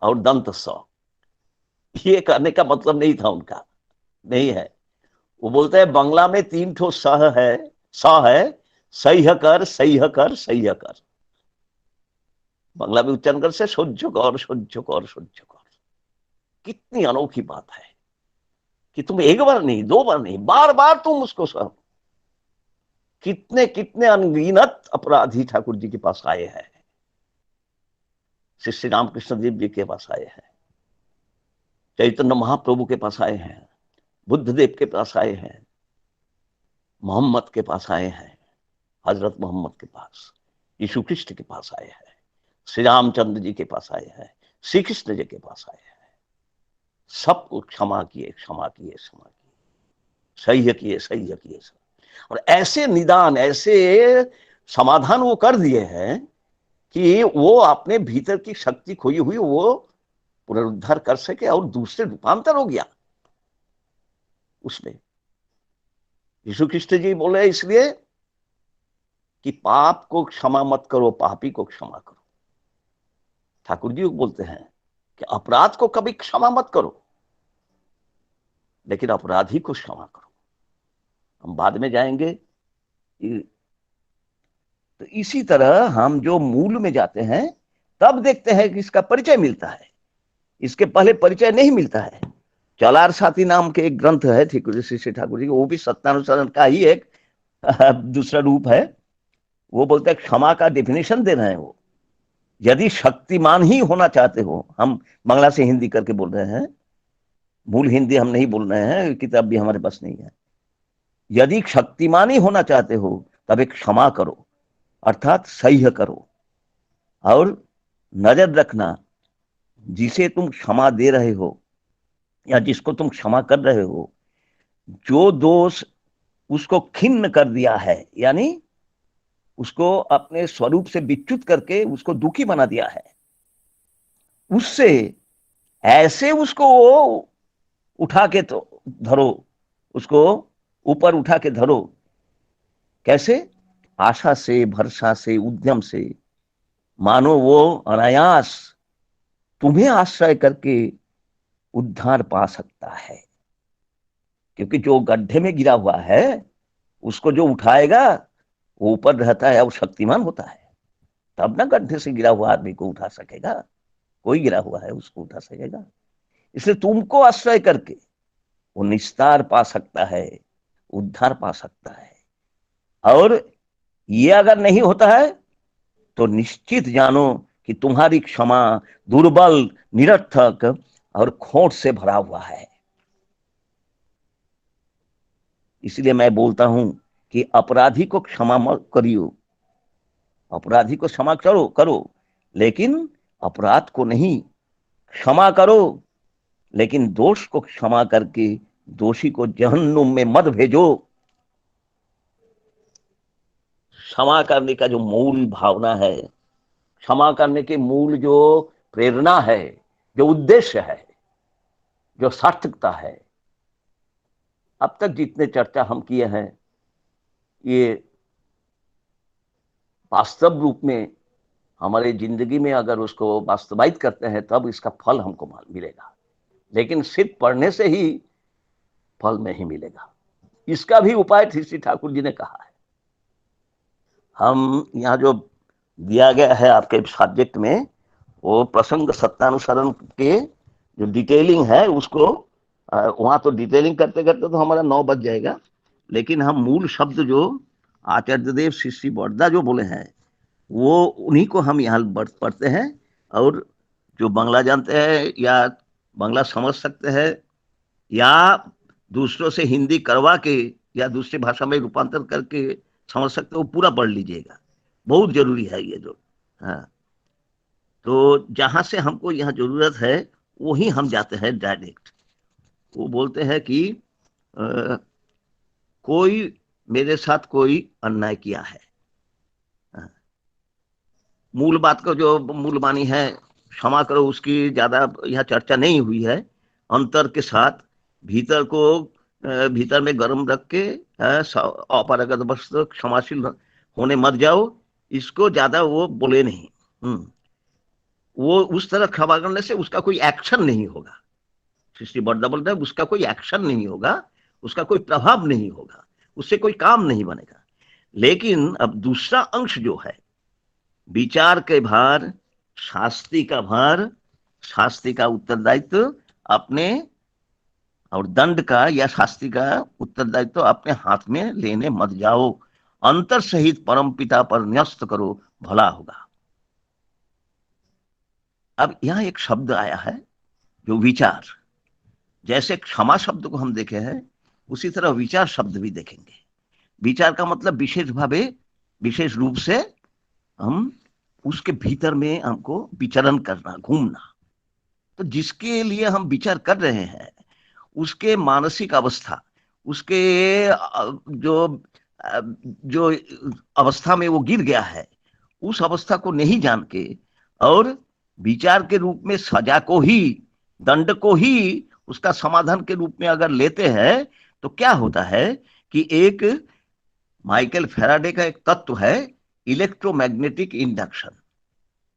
और दंत स। ये करने का मतलब नहीं था उनका, नहीं है। वो बोलते हैं बांग्ला में 3 ठो सह है, स है, सह्य कर सह्य कर सह्य कर। बांग्ला में उच्चारण कर से सह्य कर सह्य कर सह्य कर। कितनी अनोखी बात है कि तुम एक बार नहीं, 2 बार नहीं, बार बार तुम उसको सहो। कितने कितने अनगिनत अपराधी ठाकुर जी के पास आए हैं, श्री रामकृष्ण देव जी के पास आए हैं। चैतन्य महाप्रभु के पास आए हैं, बुद्ध देव के पास आए हैं, मोहम्मद के पास आए हैं, हजरत मोहम्मद के पास, यीशु कृष्ण के पास आए हैं, श्री रामचंद्र जी के पास आए हैं, श्री कृष्ण जी के पास आए हैं। सबको क्षमा किए, क्षमा किए, क्षमा किए, सह्य किए, सह्य किए। और ऐसे निदान, ऐसे समाधान वो कर दिए हैं कि वो अपने भीतर की शक्ति खोई हुई वो पुनरुद्धार कर सके और दूसरे रूपांतर हो गया उसमें। यीशु कृष्ण जी बोले इसलिए कि पाप को क्षमा मत करो, पापी को क्षमा करो। ठाकुर जी बोलते हैं कि अपराध को कभी क्षमा मत करो, लेकिन अपराधी को क्षमा करो। हम बाद में जाएंगे। तो इसी तरह हम जो मूल में जाते हैं तब देखते हैं कि इसका परिचय मिलता है, इसके पहले परिचय नहीं मिलता है। चलार साथी नाम के एक ग्रंथ है श्री ठाकुर जी, वो भी सत्यानुसरण का ही एक दूसरा रूप है। वो बोलते हैं, क्षमा का डेफिनेशन दे रहे हैं वो, यदि शक्तिमान ही होना चाहते हो, हम बांग्ला से हिंदी करके बोल रहे हैं, मूल हिंदी हम नहीं बोल रहे हैं, किताब भी हमारे पास नहीं है। यदि शक्तिमान ही होना चाहते हो तब एक क्षमा करो, अर्थात सह्य करो। और नजर रखना, जिसे तुम क्षमा दे रहे हो या जिसको तुम क्षमा कर रहे हो, जो दोष उसको खिन्न कर दिया है, यानी उसको अपने स्वरूप से विच्युत करके उसको दुखी बना दिया है, उससे ऐसे उसको उठा के तो धरो, उसको ऊपर उठा के धरो। कैसे? आशा से, भरोसा से, उद्यम से, मानो वो अनायास तुम्हें आश्रय करके उद्धार पा सकता है। क्योंकि जो गड्ढे में गिरा हुआ है उसको जो उठाएगा वो ऊपर रहता है और शक्तिमान होता है, तब ना गड्ढे से गिरा हुआ आदमी को उठा सकेगा। कोई गिरा हुआ है उसको उठा सकेगा। इसलिए तुमको आश्रय करके वो निस्तार पा सकता है, उद्धार पा सकता है। और ये अगर नहीं होता है तो निश्चित जानो कि तुम्हारी क्षमा दुर्बल, निरर्थक और खोट से भरा हुआ है। इसलिए मैं बोलता हूं कि अपराधी को क्षमा मत करियो, अपराधी को क्षमा करो, लेकिन अपराध को नहीं। क्षमा करो, लेकिन दोष को क्षमा करके दोषी को जहन्नुम में मत भेजो। क्षमा करने का जो मूल भावना है, क्षमा करने के मूल जो प्रेरणा है, जो उद्देश्य है, जो सार्थकता है, अब तक जितने चर्चा हम किए हैं, ये वास्तव रूप में हमारे जिंदगी में अगर उसको वास्तवायित करते हैं तब इसका फल हमको मिलेगा। लेकिन सिर्फ पढ़ने से ही फल नहीं मिलेगा। इसका भी उपाय श्री ठाकुर जी ने कहा है। हम यहाँ जो दिया गया है आपके सब्जेक्ट में, वो प्रसंग सत्यानुसरण के जो डिटेलिंग है उसको वहां तो डिटेलिंग करते करते तो हमारा 9 बज जाएगा। लेकिन हम मूल शब्द जो आचार्य देव श्री बड़दा जो बोले हैं वो उन्हीं को हम यहाँ पढ़ते हैं। और जो बांग्ला जानते हैं या बांग्ला समझ सकते हैं या दूसरों से हिंदी करवा के या दूसरी भाषा में रूपांतर करके समझ सकते हो, वो पूरा पढ़ लीजिएगा, बहुत जरूरी है ये जो। हाँ, तो जहां से हमको यहाँ जरूरत है वही हम जाते हैं डायरेक्ट। वो बोलते हैं कि कोई मेरे साथ कोई अन्याय किया है। मूल बात को जो मूल मानी है क्षमा करो, उसकी ज्यादा यहाँ चर्चा नहीं हुई है। अंतर के साथ भीतर में गर्म रख के अपरागत वस्तु क्षमाशील होने मत जाओ, इसको ज्यादा वो बोले नहीं। वो उस तरह क्षमा करने से उसका कोई एक्शन नहीं होगा। श्री बड़दा बोल रहे हैं उसका कोई एक्शन नहीं होगा, उसका कोई प्रभाव नहीं होगा, उससे कोई काम नहीं बनेगा। लेकिन अब दूसरा अंश जो है, विचार के भार, शास्ति का भार, शास्ति का उत्तरदायित्व अपने और दंड का या शास्ति का उत्तरदायित्व अपने हाथ में लेने मत जाओ। अंतर सहित परम पिता पर न्यस्त करो, भला होगा। अब यहां एक शब्द आया है जो विचार। जैसे क्षमा शब्द को हम देखे हैं, उसी तरह विचार शब्द भी देखेंगे। विचार का मतलब विशेष भावे, विशेष रूप से हम उसके भीतर में हमको विचरण करना, घूमना। तो जिसके लिए हम विचार कर रहे हैं उसके मानसिक अवस्था, उसके जो जो अवस्था में वो गिर गया है, उस अवस्था को नहीं जान के और विचार के रूप में सजा को ही, दंड को ही उसका समाधान के रूप में अगर लेते हैं, तो क्या होता है कि एक माइकल फैराडे का एक तत्व है इलेक्ट्रोमैग्नेटिक इंडक्शन।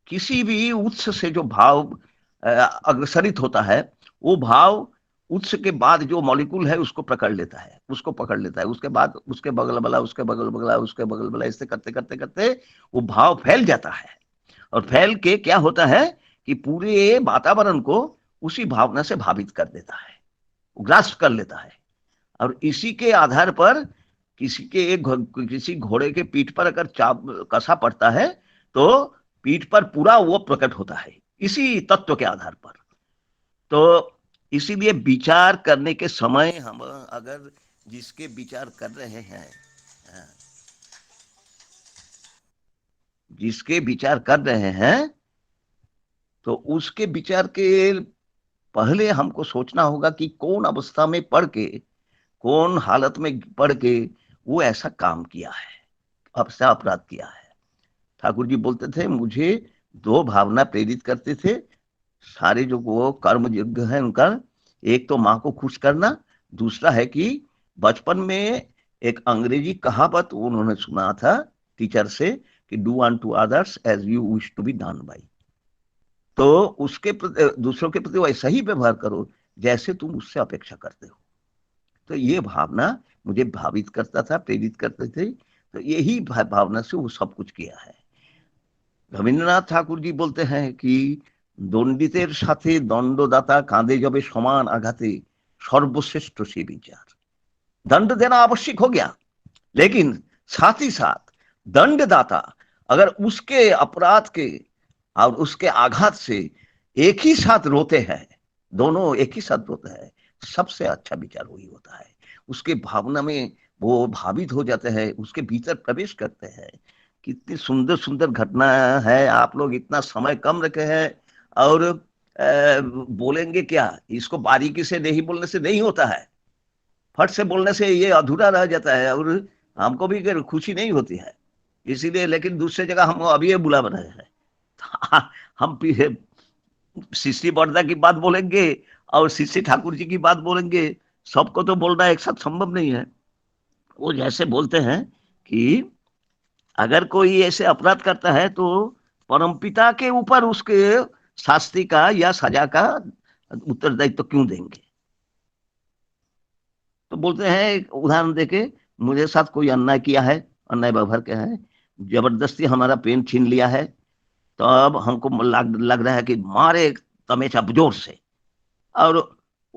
किसी भी उत्स से जो भाव अग्रसरित होता है, वो भाव उत्स के बाद जो मॉलिक्यूल है उसको पकड़ लेता है, उसके बाद उसके बगल वाला, उसके बगल वाला, उसके बगल वाला, इससे करते करते करते वो भाव फैल जाता है। और फैल के क्या होता है कि पूरे वातावरण को उसी भावना से भावित कर देता है, ग्रास्प कर लेता है। और इसी के आधार पर किसी घोड़े के पीठ पर अगर कसा पड़ता है तो पीठ पर पूरा वो प्रकट होता है, इसी तत्व के आधार पर। तो इसीलिए विचार करने के समय हम अगर जिसके विचार कर रहे हैं, जिसके विचार कर रहे हैं, तो उसके विचार के पहले हमको सोचना होगा कि कौन अवस्था में पढ़ के, कौन हालत में पढ़ के वो ऐसा काम किया है, ऐसा अपराध किया है। ठाकुर जी बोलते थे, मुझे दो भावना प्रेरित करते थे सारे जो वो कर्म यज्ञ है उनका। एक तो माँ को खुश करना, दूसरा है कि बचपन में एक अंग्रेजी कहावत उन्होंने सुना था टीचर से कि do unto others as you wish to be done by. तो उसके दूसरों के प्रति वैसा ही व्यवहार करो जैसे तुम उससे अपेक्षा करते हो। तो ये भावना मुझे भावित करता था, प्रेरित करते थे। तो यही भावना से वो सब कुछ किया है। रविन्द्रनाथ ठाकुर जी बोलते हैं कि दंडितेर साथे दंडदाता कांदे जबे समान आघाते सर्वश्रेष्ठ से विचार। दंड देना आवश्यक हो गया, लेकिन साथ ही साथ दंडदाता अगर उसके अपराध के और उसके आघात से एक ही साथ रोते हैं, दोनों एक ही साथ रोते हैं, सबसे अच्छा विचार वही होता है। उसके भावना में वो भावित हो जाते हैं, उसके भीतर प्रवेश करते हैं। कितनी सुंदर सुंदर घटना है। आप लोग इतना समय कम रखे हैं और बोलेंगे क्या, इसको बारीकी से नहीं बोलने से नहीं होता है, फट से बोलने से ये अधूरा रह जाता है और हमको भी खुशी नहीं होती है। इसीलिए लेकिन दूसरे जगह हम अभी ये बुला रहे हैं। हम श्री बरदा की बात बोलेंगे और श्री ठाकुर जी की बात बोलेंगे, सबको तो बोलना एक साथ संभव नहीं है। वो जैसे बोलते हैं कि अगर कोई ऐसे अपराध करता है तो परमपिता के ऊपर उसके शास्ति का या सजा का उत्तरदायित्व तो क्यों देंगे। तो बोलते हैं, उदाहरण देके, मुझे साथ कोई अन्याय किया है, अन्याय व्यवहार किया है, जबरदस्ती हमारा पेन छीन लिया है, तो अब हमको लग रहा है कि मारे तमेचा जोर से। और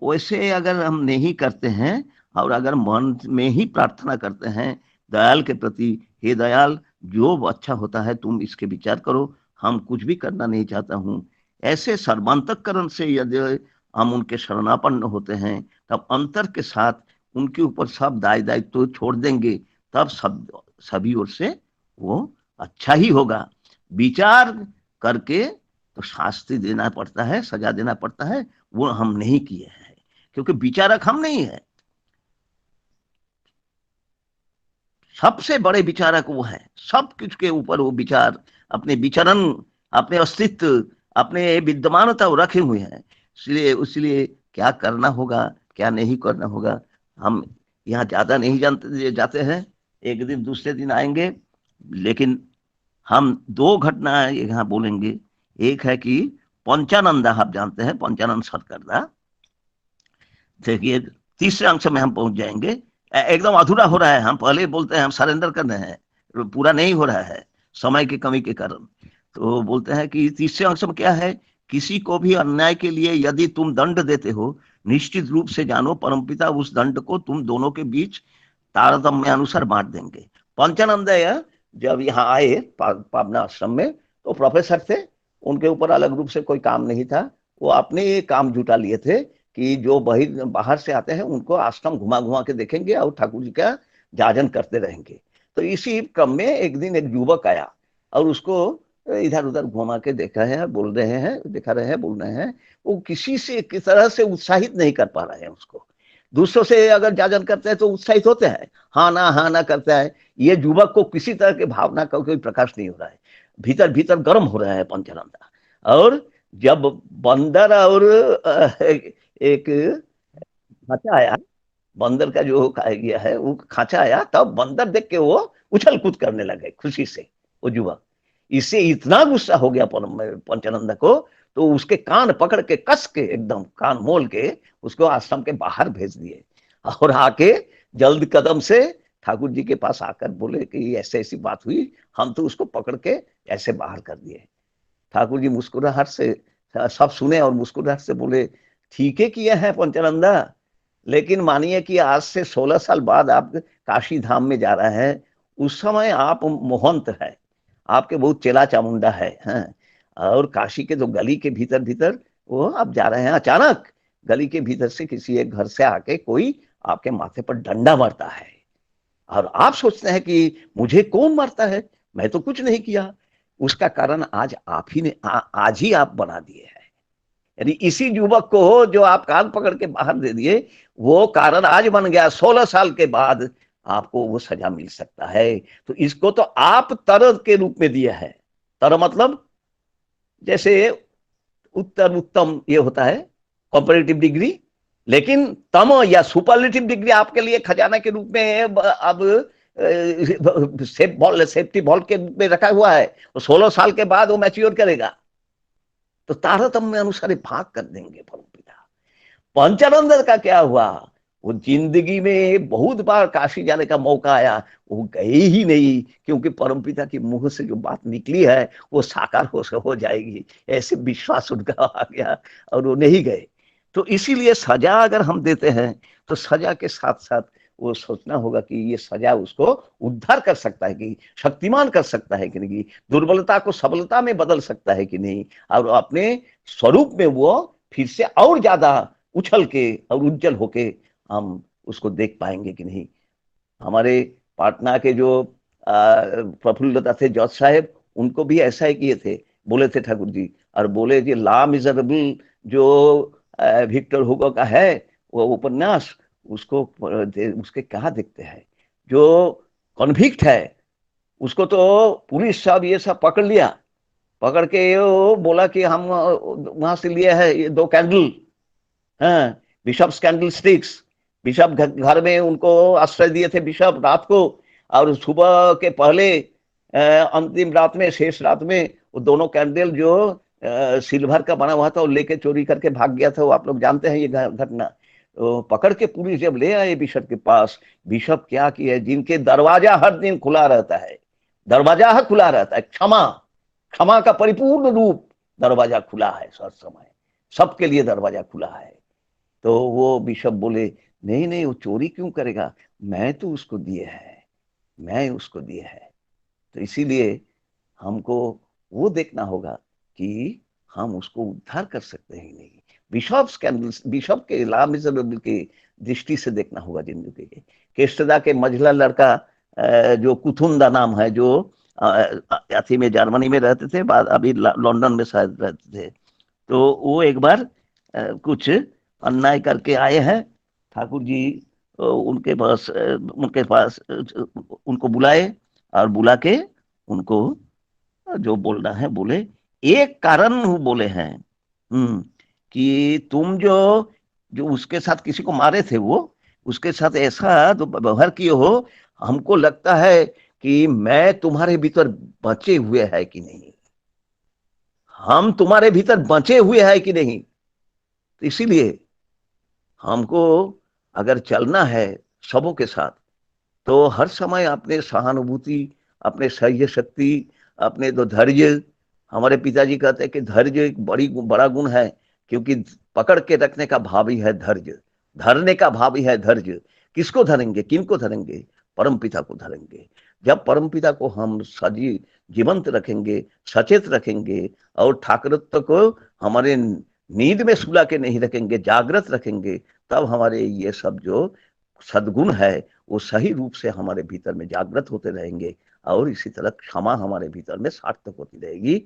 वैसे अगर हम नहीं करते हैं और अगर मन में ही प्रार्थना करते हैं दयाल के प्रति, हे दयाल जो अच्छा होता है तुम इसके विचार करो, हम कुछ भी करना नहीं चाहता हूँ, ऐसे सर्वांतकरण से यदि हम उनके शरणापन्न होते हैं, तब अंतर के साथ उनके ऊपर सब दायित्व तो छोड़ देंगे, तब सभी ओर से वो अच्छा ही होगा। विचार करके तो शास्ति देना पड़ता है, सजा देना पड़ता है, वो हम नहीं किए हैं क्योंकि विचारक हम नहीं है। सबसे बड़े विचारक वो है, सब कुछ के ऊपर वो विचार, अपने विचरण, अपने अस्तित्व, अपने विद्यमानता रखे हुए हैं। इसलिए क्या करना होगा, क्या नहीं करना होगा, हम यहाँ ज्यादा नहीं जाते हैं, एक दिन दूसरे दिन आएंगे। लेकिन हम दो घटना यहाँ बोलेंगे। एक है कि पंचानंदा, आप जानते हैं पंचानंद सरकरदा। देखिए तीसरे अंश में हम पहुंच जाएंगे। एकदम अधूरा हो रहा है, हम पहले बोलते हैं हम सरेंडर कर रहे हैं, पूरा नहीं हो रहा है समय की कमी के कारण। तो बोलते हैं कि तीसरे अंश में क्या है, किसी को भी अन्याय के लिए यदि तुम दंड देते हो, निश्चित रूप से जानो परमपिता उस दंड को तुम दोनों के बीच तारतम्य अनुसार बांट देंगे। पंचानंद जब यहाँ आए पावना आश्रम में, तो प्रोफेसर थे, उनके ऊपर अलग रूप से कोई काम नहीं था, वो अपने काम जुटा लिए थे कि जो बाहर से आते हैं उनको आश्रम घुमा घुमा के देखेंगे और ठाकुर जी का जाजन करते रहेंगे। तो इसी क्रम में एक दिन एक युवक आया और उसको इधर उधर घुमा के देखा है, बोल रहे हैं, दिखा रहे हैं, बोल रहे हैं। वो किसी से किस तरह से उत्साहित नहीं कर पा रहे हैं उसको। दूसरों से अगर जाजन करते हैं तो उत्साहित होते हैं, हाँ ना करता है। ये युवक को किसी तरह की भावना का कोई प्रकाश नहीं हो रहा है, भीतर भीतर गर्म हो रहा है पंचानंदा। और जब बंदर और एक खांचा आया, बंदर का जो कहा गया है वो खांचा आया, तब बंदर देख के वो उछल कूद करने लगे खुशी से वो युवक। इससे इतना गुस्सा हो गया पंचानंदा को, तो उसके कान पकड़ के कस के एकदम कान मोल के उसको आश्रम के बाहर भेज दिए। और आके जल्द कदम से ठाकुर जी के पास आकर बोले कि ऐसे ऐसी बात हुई, हम तो उसको पकड़ के ऐसे बाहर कर दिए। ठाकुर जी मुस्कुराहट से सब सुने और मुस्कुराहट से बोले, ठीक है किया है पंचानंदा, लेकिन मानिए कि आज से 16 साल बाद आप काशी धाम में जा रहे हैं। उस समय आप मोहंत है, आपके बहुत चेला चामुंडा है, हैं? और काशी के जो गली के भीतर भीतर वो आप जा रहे हैं, अचानक गली के भीतर से किसी एक घर से आके कोई आपके माथे पर डंडा मारता है और आप सोचते हैं कि मुझे कौन मारता है, मैं तो कुछ नहीं किया। उसका कारण आज आप ही ने आज ही आप बना दिए हैं। यानी इसी युवक को जो आप कान पकड़ के बाहर दे दिए, वो कारण आज बन गया। 16 साल के बाद आपको वो सजा मिल सकता है। तो इसको तो आप तर के रूप में दिया है। तर मतलब जैसे उत्तर उत्तम ये होता है कंपैरेटिव डिग्री, लेकिन तम या सुपरलेटिव डिग्री आपके लिए खजाना के रूप में अब सेफ्टी बॉल के रूप में रखा हुआ है। 16 साल के बाद वो मैच्योर करेगा, तो तारतम्य अनुसार भाग कर देंगे परमपिता। पंचानंद का क्या हुआ, वो जिंदगी में बहुत बार काशी जाने का मौका आया, वो गए ही नहीं, क्योंकि परमपिता के मुंह से जो बात निकली है वो साकार हो जाएगी, ऐसे विश्वास उनका आ गया और वो नहीं गए। तो इसीलिए सजा अगर हम देते हैं तो सजा के साथ साथ वो सोचना होगा कि ये सजा उसको उद्धार कर सकता है कि शक्तिमान कर सकता है कि नहीं, दुर्बलता को सबलता में बदल सकता है कि नहीं, और अपने स्वरूप में वो फिर से और ज्यादा उछल के और उज्जवल होके हम उसको देख पाएंगे कि नहीं। हमारे पाटना के जो प्रफुल्लता थे जज साहेब, उनको भी ऐसा ही किए थे, बोले थे ठाकुर जी, और बोले जी ला मिजरेबल जो विक्टर हुगो का है वो उपन्यास, उसको उसके क्या देखते हैं, जो कॉन्विक्ट है उसको तो पुलिस सब ये सब पकड़ लिया, पकड़ के वो बोला कि हम वहां से लिए है ये 2 कैंडल, हाँ, बिशप कैंडल स्टिक्स। बिशप घर में उनको आश्रय दिए थे बिशप रात को, और सुबह के पहले अंतिम रात में, शेष रात में वो दोनों कैंडल जो सिल्वर का बना हुआ था वो लेके चोरी करके भाग गया था। वो आप लोग जानते हैं ये घटना। तो पकड़ के पुलिस जब ले आए बिशप के पास, बिशप क्या किया, जिनके दरवाजा हर दिन खुला रहता है, दरवाजा हर खुला रहता है, क्षमा का परिपूर्ण रूप दरवाजा खुला है, हर समय सबके लिए दरवाजा खुला है। तो वो बिशप बोले नहीं नहीं वो चोरी क्यों करेगा, मैं तो उसको दिए है, मैं उसको दिए है। तो इसीलिए हमको वो देखना होगा कि हम उसको उद्धार कर सकते हैं नहीं। बिशप के ला मिजरेबल की दृष्टि से देखना होगा जिंदगी के। केस्टदा के मझला लड़का जो कुथुंदा नाम है, जो अथी में जर्मनी में रहते थे, बाद अभी लंदन में शायद रहते थे, तो वो एक बार कुछ अन्याय करके आए हैं। ठाकुर जी उनके पास उनको बुलाए और बुला के उनको जो बोलना है बोले। एक कारण वो बोले हैं कि तुम जो उसके साथ किसी को मारे थे, वो उसके साथ ऐसा तो व्यवहार किए हो, हमको लगता है कि मैं तुम्हारे भीतर बचे हुए है कि नहीं, हम तुम्हारे भीतर बचे हुए है कि नहीं। तो इसीलिए हमको अगर चलना है सबों के साथ, तो हर समय अपने सहानुभूति, अपने सह्य शक्ति, अपने तो धैर्य, हमारे पिताजी कहते हैं कि धैर्य एक बड़ा गुण है, क्योंकि पकड़ के रखने का भाव ही है धैर्य, धरने का भाव ही है धैर्य। किसको धरेंगे, किनको धरेंगे, परम पिता को धरेंगे। जब परम पिता को हम जीवंत रखेंगे, सचेत रखेंगे और ठाकुरत्व को हमारे नींद में सुला के नहीं रखेंगे, जागृत रखेंगे, तब हमारे ये सब जो सद्गुण है वो सही रूप से हमारे भीतर में जागृत होते रहेंगे, और इसी तरह क्षमा हमारे भीतर में सार्थक होती रहेगी।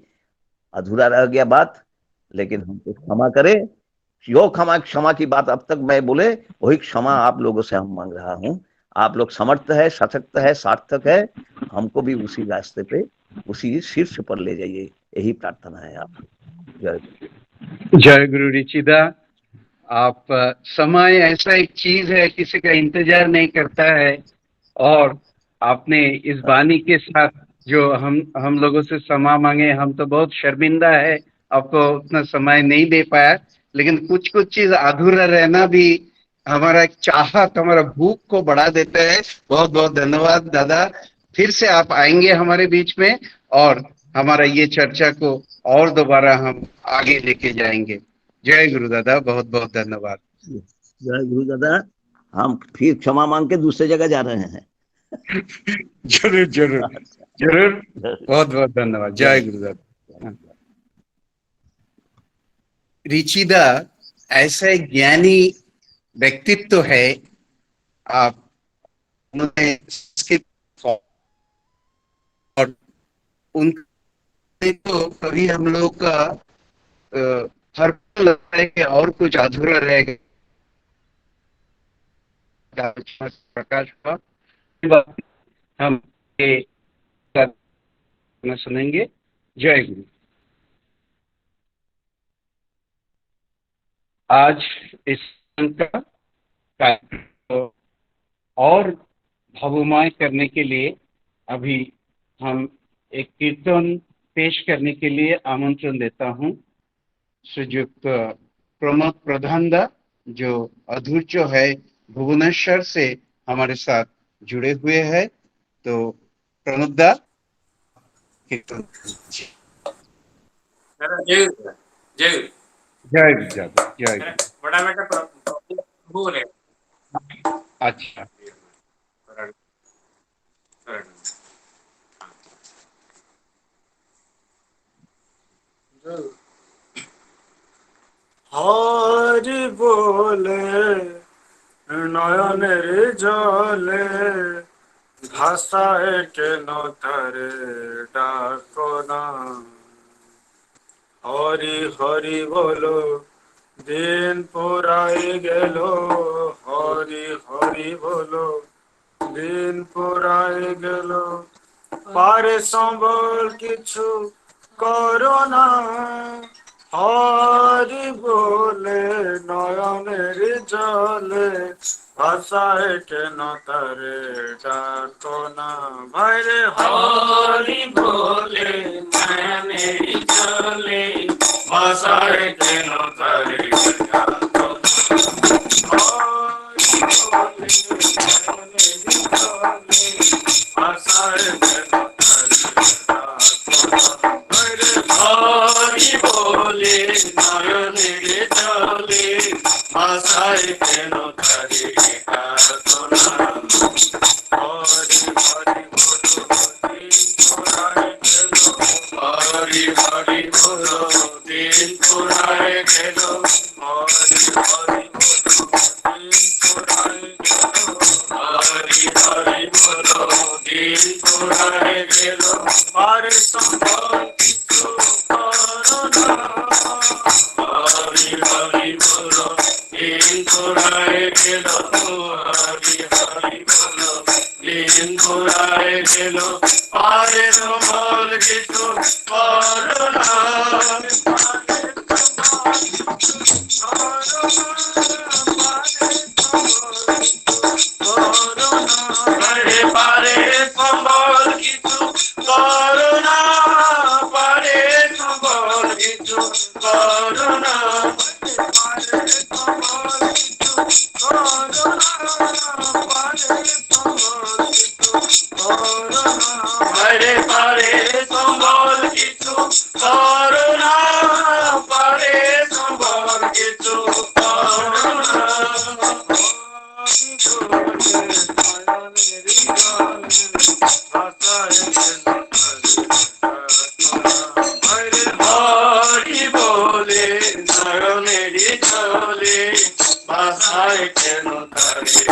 अधूरा रह गया बात, लेकिन हमको क्षमा करें। जो क्षमा की बात अब तक मैं बोले, वही क्षमा आप लोगों से हम मांग रहा हूँ। आप लोग समर्थ है, सशक्त है, सार्थक है, हमको भी उसी रास्ते पे, उसी शीर्ष पर ले जाइए, यही प्रार्थना है आप। जय गुरु ऋचिदा। आप समय ऐसा एक चीज है, किसी का इंतजार नहीं करता है, और आपने इस वाणी के साथ जो हम लोगों से समय मांगे, हम तो बहुत शर्मिंदा है, आपको उतना समय नहीं दे पाया, लेकिन कुछ कुछ चीज अधूरा रहना भी हमारा एक चाहत, हमारा भूख को बढ़ा देता है। बहुत बहुत धन्यवाद दादा, फिर से आप आएंगे हमारे बीच में, और हमारा ये चर्चा को और दोबारा हम आगे लेके जाएंगे। जय गुरु दादा, बहुत बहुत धन्यवाद। जय गुरु दादा। हम फिर क्षमा मांग के दूसरे जगह जा रहे हैं। जरूर जरूर जरूर, बहुत बहुत धन्यवाद। जय गुरु दादा। ऋचिदा ऐसा एक ज्ञानी व्यक्तित्व है, आप उन्होंने और उनके तो कभी हम लोग का हर पल लगता है कि और कुछ अधूरा रह गया। प्रकाश का हम सुनेंगे। जय गुरु। आज इस का कार्यक्रम और भव्यमय करने के लिए अभी हम एक कीर्तन पेश करने के लिए आमंत्रण देता हूं। श्रीयुक्त प्रमोद प्रधान दा, जो अधूर्चो है भुवनेश्वर से हमारे साथ जुड़े हुए हैं, तो प्रमोद दा कीर्तन। जय जय जय जय जय। बड़ा बेटा प्रभु है। अच्छा, हरि बोले নয়নের জলে ভাষায় কেন তারে ডাকো না। হরি হরি বলো দিন পুরাই গেল, হরি হরি বলো দিন পুরাই গেল, পারে সম্বল কিছু করো না। হরি বলে নয়নের জলে ভাষায় কেন তারে ডাকো না। ভাইরে হরি বলে নয়নের জলে ভাষায় কেন তারে ডাকো না। হরি বলে নয়নের জলে ভাষায় কেন তারে ডাকো না। ভাইরে হরি বলে নয়নের জলে ভাষায় কেন তারে ডাকো না। হরি হরি বলো দিন পুরাই গেল, হরি হরি বলো দিন পুরাই গেল, হরি হরি বলো দিন পুরাই গেল, হরি হরি বলো দিন পুরাই গেল, আর সম্ভব কিছু করো না। হরি হরি বলো দিন পুরাই গেল, হরি হরি বলো দিন পুরাই গেল, আর সম্ভব কিছু করো না। পারে সম্বল কিছু করো না, পারে সম্বল কিছু করো না, পারে সম্বল কিছু করো না, পারে সম্বল কিছু করো না। পারে সম্বল কিছু করো না, বাসায় কেন তারে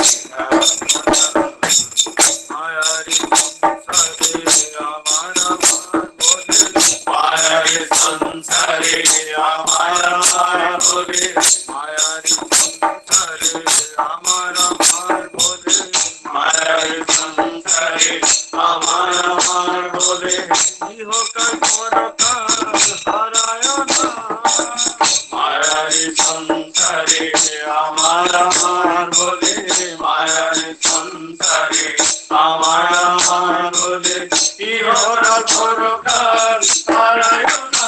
মায়ারি সংসারে আমার আমার বলে মায়ারি সংসারে আমার আমার বলে মায়ারি সংসারে আমার আমার বলে মায়ারি সংসারে আমার আমার বলে ইহকাল পরকাল হারায় না মায়ারি সংসারে আমার আমার বলে মায়ারি সংসারে আমার আমার বলে ইহকাল পরকাল হারায় না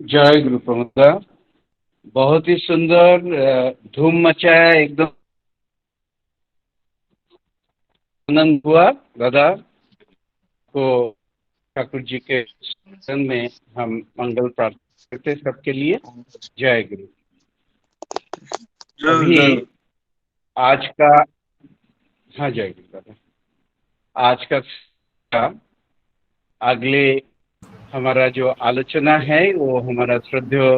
जय गुरु प्रमुदा, बहुत ही सुंदर धूम मचाया, एकदम आनंद हुआ। दादा को ठाकुर जी के शरण में हम मंगल प्रार्थना करते सबके लिए। जय गुरु। अभी आज का, हाँ जय गुरु दादा, आज का अगले हमारा जो आलोचना है वो हमारा श्रद्धेय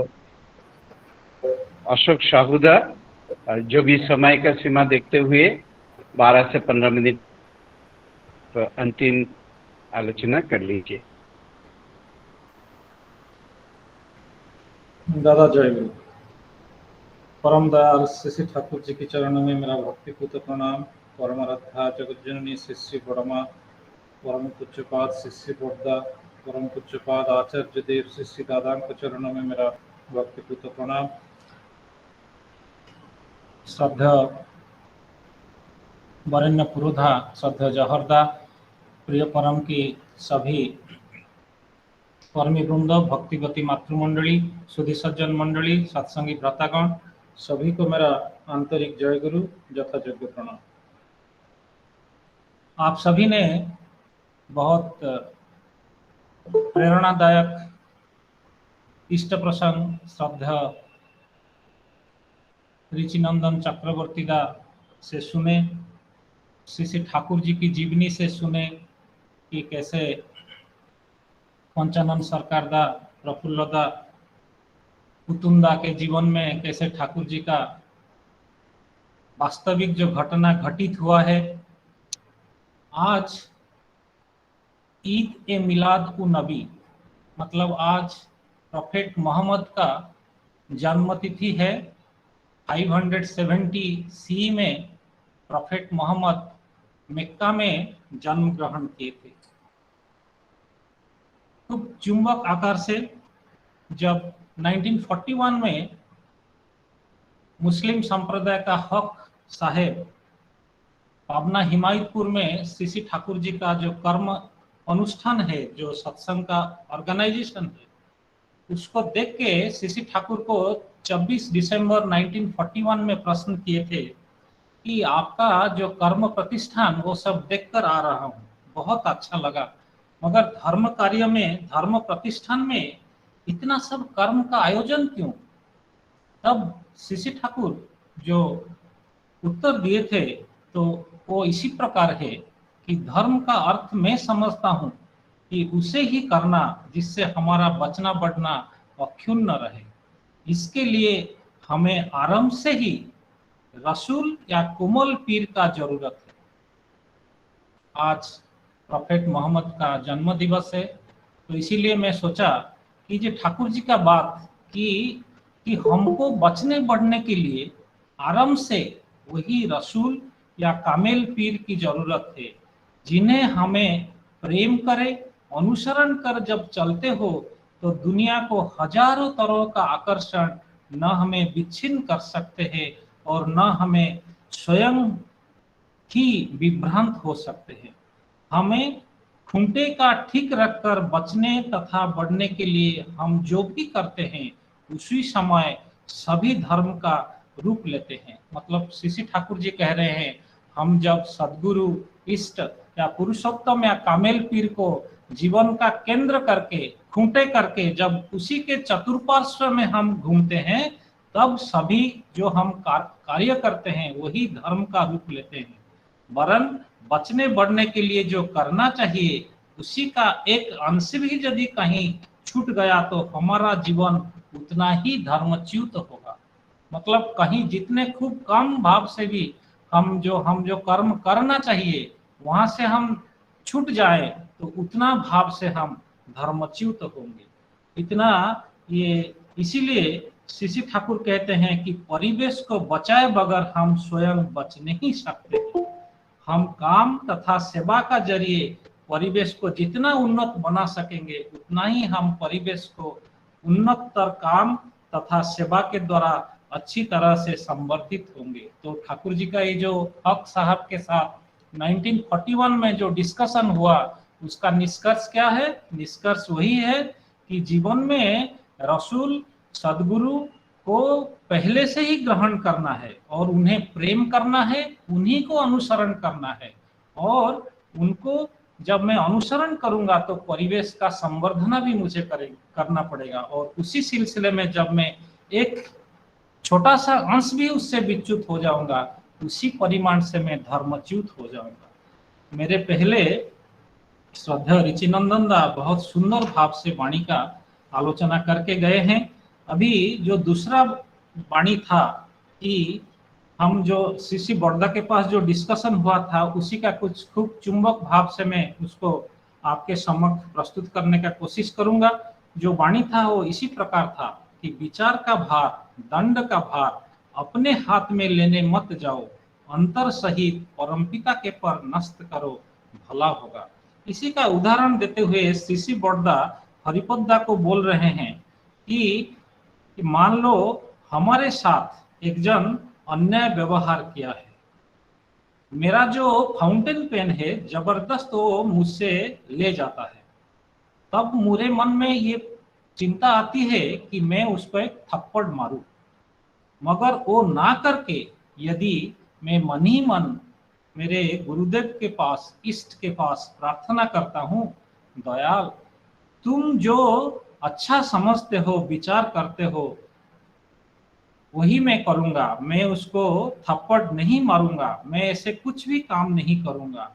अशोक साहुदा, जो भी समय का सीमा देखते हुए 12 से 15 मिनट तो अंतिम आलोचना कर लीजिए। दादा जय गुरु। परम दयाल श्री ठाकुर जी के चरणों में मेरा भक्तिपूत प्रणाम। परम आराध्या जगत जननी शिष्य बड़मा, परम पूज्यपाद शिष्य बोधा, परम पूज्यपाद आचार्य देव शिष्य दादा के चरणों में मेरा भक्तिपूत प्रणाम। श्रद्धा वरेण्य पुरोधा, श्रद्धा जहरदा, प्रिय परम की सभी कर्मी वृंद, भक्तिगति मातृमंडली, सुधी सज्जन मंडली, सत्संगी भ्रातागण, सभी को मेरा आंतरिक जय गुरु यथायोग्य प्रणाम। आप सभी ने बहुत प्रेरणादायक इष्ट प्रसंग श्रद्धा ऋचिनंदन चक्रवर्ती दा से सुने, श्री ठाकुर जी की जीवनी से सुने कि कैसे पंचानन सरकार दा, प्रफुल्ल दा, कुतुंदा के जीवन में कैसे ठाकुर जी का वास्तविक जो घटना घटित हुआ है। आज ईद ए मिलाद उन नबी, मतलब आज प्रोफेट मोहम्मद का जन्म तिथि है। 570 सी में प्रोफेट मोहम्मद मक्का में जन्म ग्रहण किए थे। खूब चुंबक आकार से जब 1941 में मुस्लिम संप्रदाय का हक साहेब पावना हिमायतपुर में श्री ठाकुर जी का जो कर्म अनुष्ठान है, जो सत्संग का ऑर्गेनाइजेशन है, उसको देख के श्री ठाकुर को 26 दिसंबर 1941 में प्रश्न किए थे कि आपका जो कर्म प्रतिष्ठान वो सब देखकर आ रहा हूँ, बहुत अच्छा लगा, मगर धर्म कार्य में, धर्म प्रतिष्ठान में इतना सब कर्म का आयोजन क्यों? तब श्री ठाकुर जो उत्तर दिए थे तो वो इसी प्रकार है कि धर्म का अर्थ मैं समझता हूँ कि उसे ही करना जिससे हमारा बचना बढ़ना अक्षुण्ण रहे। इसके लिए हमें आरंभ से ही रसूल या कोमल पीर का जरूरत है। आज प्रोफेट मोहम्मद का जन्म दिवस है, तो इसीलिए मैं सोचा कि जो ठाकुर जी का बात कि हमको बचने बढ़ने के लिए आरंभ से वही रसूल या कामेल पीर की जरूरत है, जिन्हें हमें प्रेम करे, अनुसरण कर जब चलते हो तो दुनिया को हजारों तरह का आकर्षण न हमें विच्छिन्न कर सकते हैं और न हमें स्वयं ही विभ्रांत हो सकते हैं। हमें खूंटे का ठीक रखकर बचने तथा बढ़ने के लिए हम जो भी करते हैं उसी समय सभी धर्म का रूप लेते हैं। मतलब श्री ठाकुर जी कह रहे हैं, हम जब सदगुरु, इष्ट या पुरुषोत्तम या कामेल पीर को जीवन का केंद्र करके, खूंटे करके जब उसी के चतुर्पार्श्व में हम घूमते हैं, तब सभी जो हम कार्य करते हैं वही धर्म का रूप लेते हैं। वरन बचने बढ़ने के लिए जो करना चाहिए उसी का एक अंश भी यदि कहीं छूट गया तो हमारा जीवन उतना ही धर्मच्युत होगा। मतलब कहीं जितने खूब कम भाव से भी हम जो कर्म करना चाहिए वहां से हम छूट जाए तो उतना भाव से हम धर्मच्युत होंगे। इतना ये इसीलिए श्री ठाकुर कहते हैं कि परिवेश को बचाए बगैर हम स्वयं बच नहीं सकते। हम काम तथा सेवा का जरिए परिवेश को जितना उन्नत बना सकेंगे उतना ही हम परिवेश को उन्नततर काम तथा सेवा के द्वारा अच्छी तरह से संवर्धित होंगे। तो ठाकुर जी का ये जो हक साहब के साथ 1941 में जो डिस्कशन हुआ उसका निष्कर्ष क्या है? निष्कर्ष वही है कि जीवन में रसूल सदगुरु को पहले से ही ग्रहण करना है और उन्हें प्रेम करना है, उन्हीं को अनुसरण करना है। और उनको जब मैं अनुसरण करूंगा तो परिवेश का संवर्धन भी मुझे करना पड़ेगा। और उसी सिलसिले में जब मैं एक छोटा सा अंश भी उससे विच्युत हो जाऊंगा, उसी परिमाण से मैं धर्मच्युत हो जाऊंगा। मेरे पहले श्रद्धेय ऋचिनंदन दा बहुत सुंदर भाव से वाणी का आलोचना करके गए हैं। अभी जो दूसरा वाणी था कि हम जो श्री बड़दा के पास जो डिस्कशन हुआ था उसी का कुछ खूब चुंबक भाव से मैं उसको आपके समक्ष प्रस्तुत करने का कोशिश करूंगा। जो वाणी था वो इसी प्रकार था कि विचार का भार, दंड का भार अपने हाथ में लेने मत जाओ, अंतर सहित परमपिता के पर नष्ट करो, भला होगा। इसी का उदाहरण देते हुए श्री बड़दा हरिपद्दा को बोल रहे हैं कि मान लो हमारे साथ एक जन अन्याय व्यवहार किया है, मेरा जो फाउंटेन पेन है जबरदस्त वो मुझसे ले जाता है, तब मेरे मन में ये चिंता आती है कि मैं उस पर एक थप्पड़ मारूं। मगर वो ना करके यदि मैं मन ही मन मेरे गुरुदेव के पास, इष्ट के पास प्रार्थना करता हूँ, दयाल तुम जो अच्छा समझते हो, विचार करते हो, वही मैं करूंगा, मैं उसको थप्पड़ नहीं मारूंगा, मैं ऐसे कुछ भी काम नहीं करूंगा।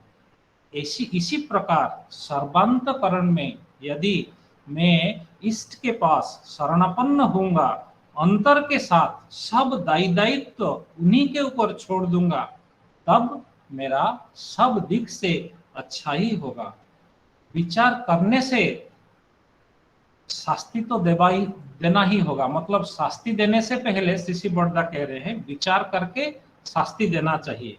इसी प्रकार सर्वांतकरण में यदि मैं इष्ट के पास शरणापन्न होऊंगा, अंतर के साथ सब दायित्व उन्हीं के ऊपर छोड़ दूंगा, तब मेरा सब दिख से अच्छा ही होगा। विचार करने से शास्ति तो देना ही होगा, मतलब शास्ति देने से पहले श्री बड़दा कह रहे हैं विचार करके शास्ति देना चाहिए।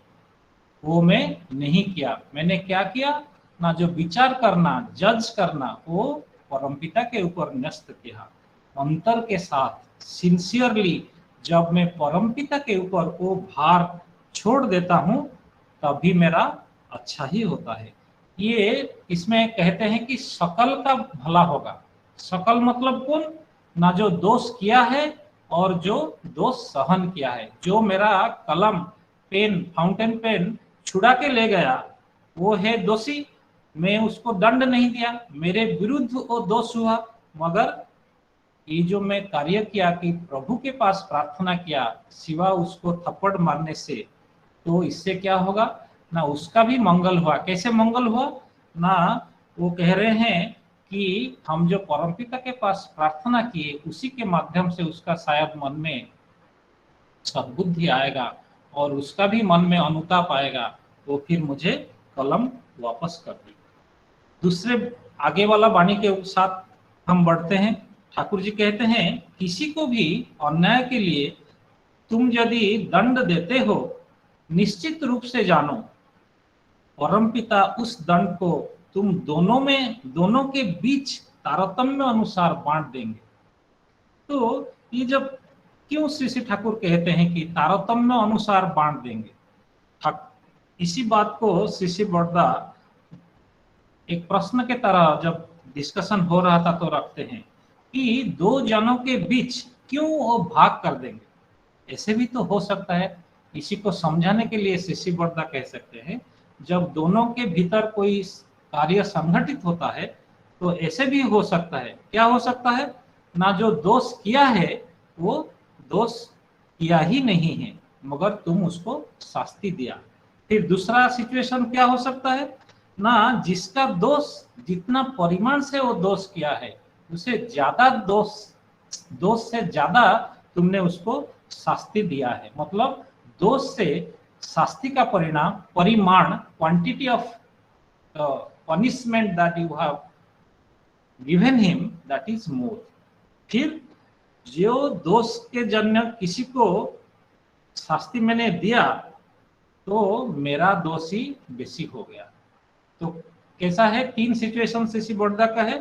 वो मैं नहीं किया। मैंने क्या किया ना, जो विचार करना, जज करना, वो परमपिता के ऊपर न्यस्त किया। अंतर के साथ सिंसियरली जब मैं परमपिता के ऊपर वो भार छोड़ देता हूँ तभी मेरा अच्छा ही होता है। ये इसमें कहते हैं कि सकल का भला होगा। सकल मतलब कौन ना, जो दोष किया है और जो दोष सहन किया है। जो मेरा कलम, पेन, फाउंटेन पेन छुड़ा के ले गया वो है दोषी, मैं उसको दंड नहीं दिया, मेरे विरुद्ध वो दोष हुआ। मगर ये जो मैं कार्य किया कि प्रभु के पास प्रार्थना किया सिवा उसको थप्पड़ मारने से, तो इससे क्या होगा ना, उसका भी मंगल हुआ। कैसे मंगल हुआ ना, वो कह रहे हैं कि हम जो परमपिता के पास प्रार्थना किए उसी के माध्यम से उसका शायद मन में सद्बुद्धि आएगा और उसका भी मन में अनुताप आएगा, वो फिर मुझे कलम वापस कर दी। दूसरे आगे वाला वाणी के साथ हम बढ़ते हैं। ठाकुर जी कहते हैं किसी को भी अन्याय के लिए तुम यदि दंड देते हो, निश्चित रूप से जानो परमपिता उस दंड को तुम दोनों के बीच तारतम्य अनुसार बांट देंगे। तो ये जब क्यों श्री ठाकुर कहते हैं कि तारतम्य अनुसार बांट देंगे, इसी बात को श्री बड़दा एक प्रश्न के तरह जब डिस्कशन हो रहा था तो रखते हैं कि दो जनों के बीच क्यों वो भाग कर देंगे। ऐसे भी तो हो सकता है। इसी को समझाने के लिए श्री बड़दा कह सकते हैं जब दोनों के भीतर कोई कार्य संगठित होता है तो ऐसे भी हो सकता है। क्या हो सकता है ना, जो दोष किया है वो दोष किया ही नहीं है मगर तुम उसको शास्ति दिया। फिर दूसरा सिचुएशन क्या हो सकता है ना, जिसका दोष जितना परिमाण से वो दोष किया है उसे ज्यादा दोष से ज्यादा तुमने उसको शास्ति दिया है। मतलब दोष से शास्ति का परिमाण, quantity of punishment that you have given him, that is more. फिर जो दोष के जन्य किसी को शास्ति मैंने दिया तो मेरा दोष ही बेसी हो गया। तो कैसा है, 3 सिचुएशन सीसी बोर्डा का है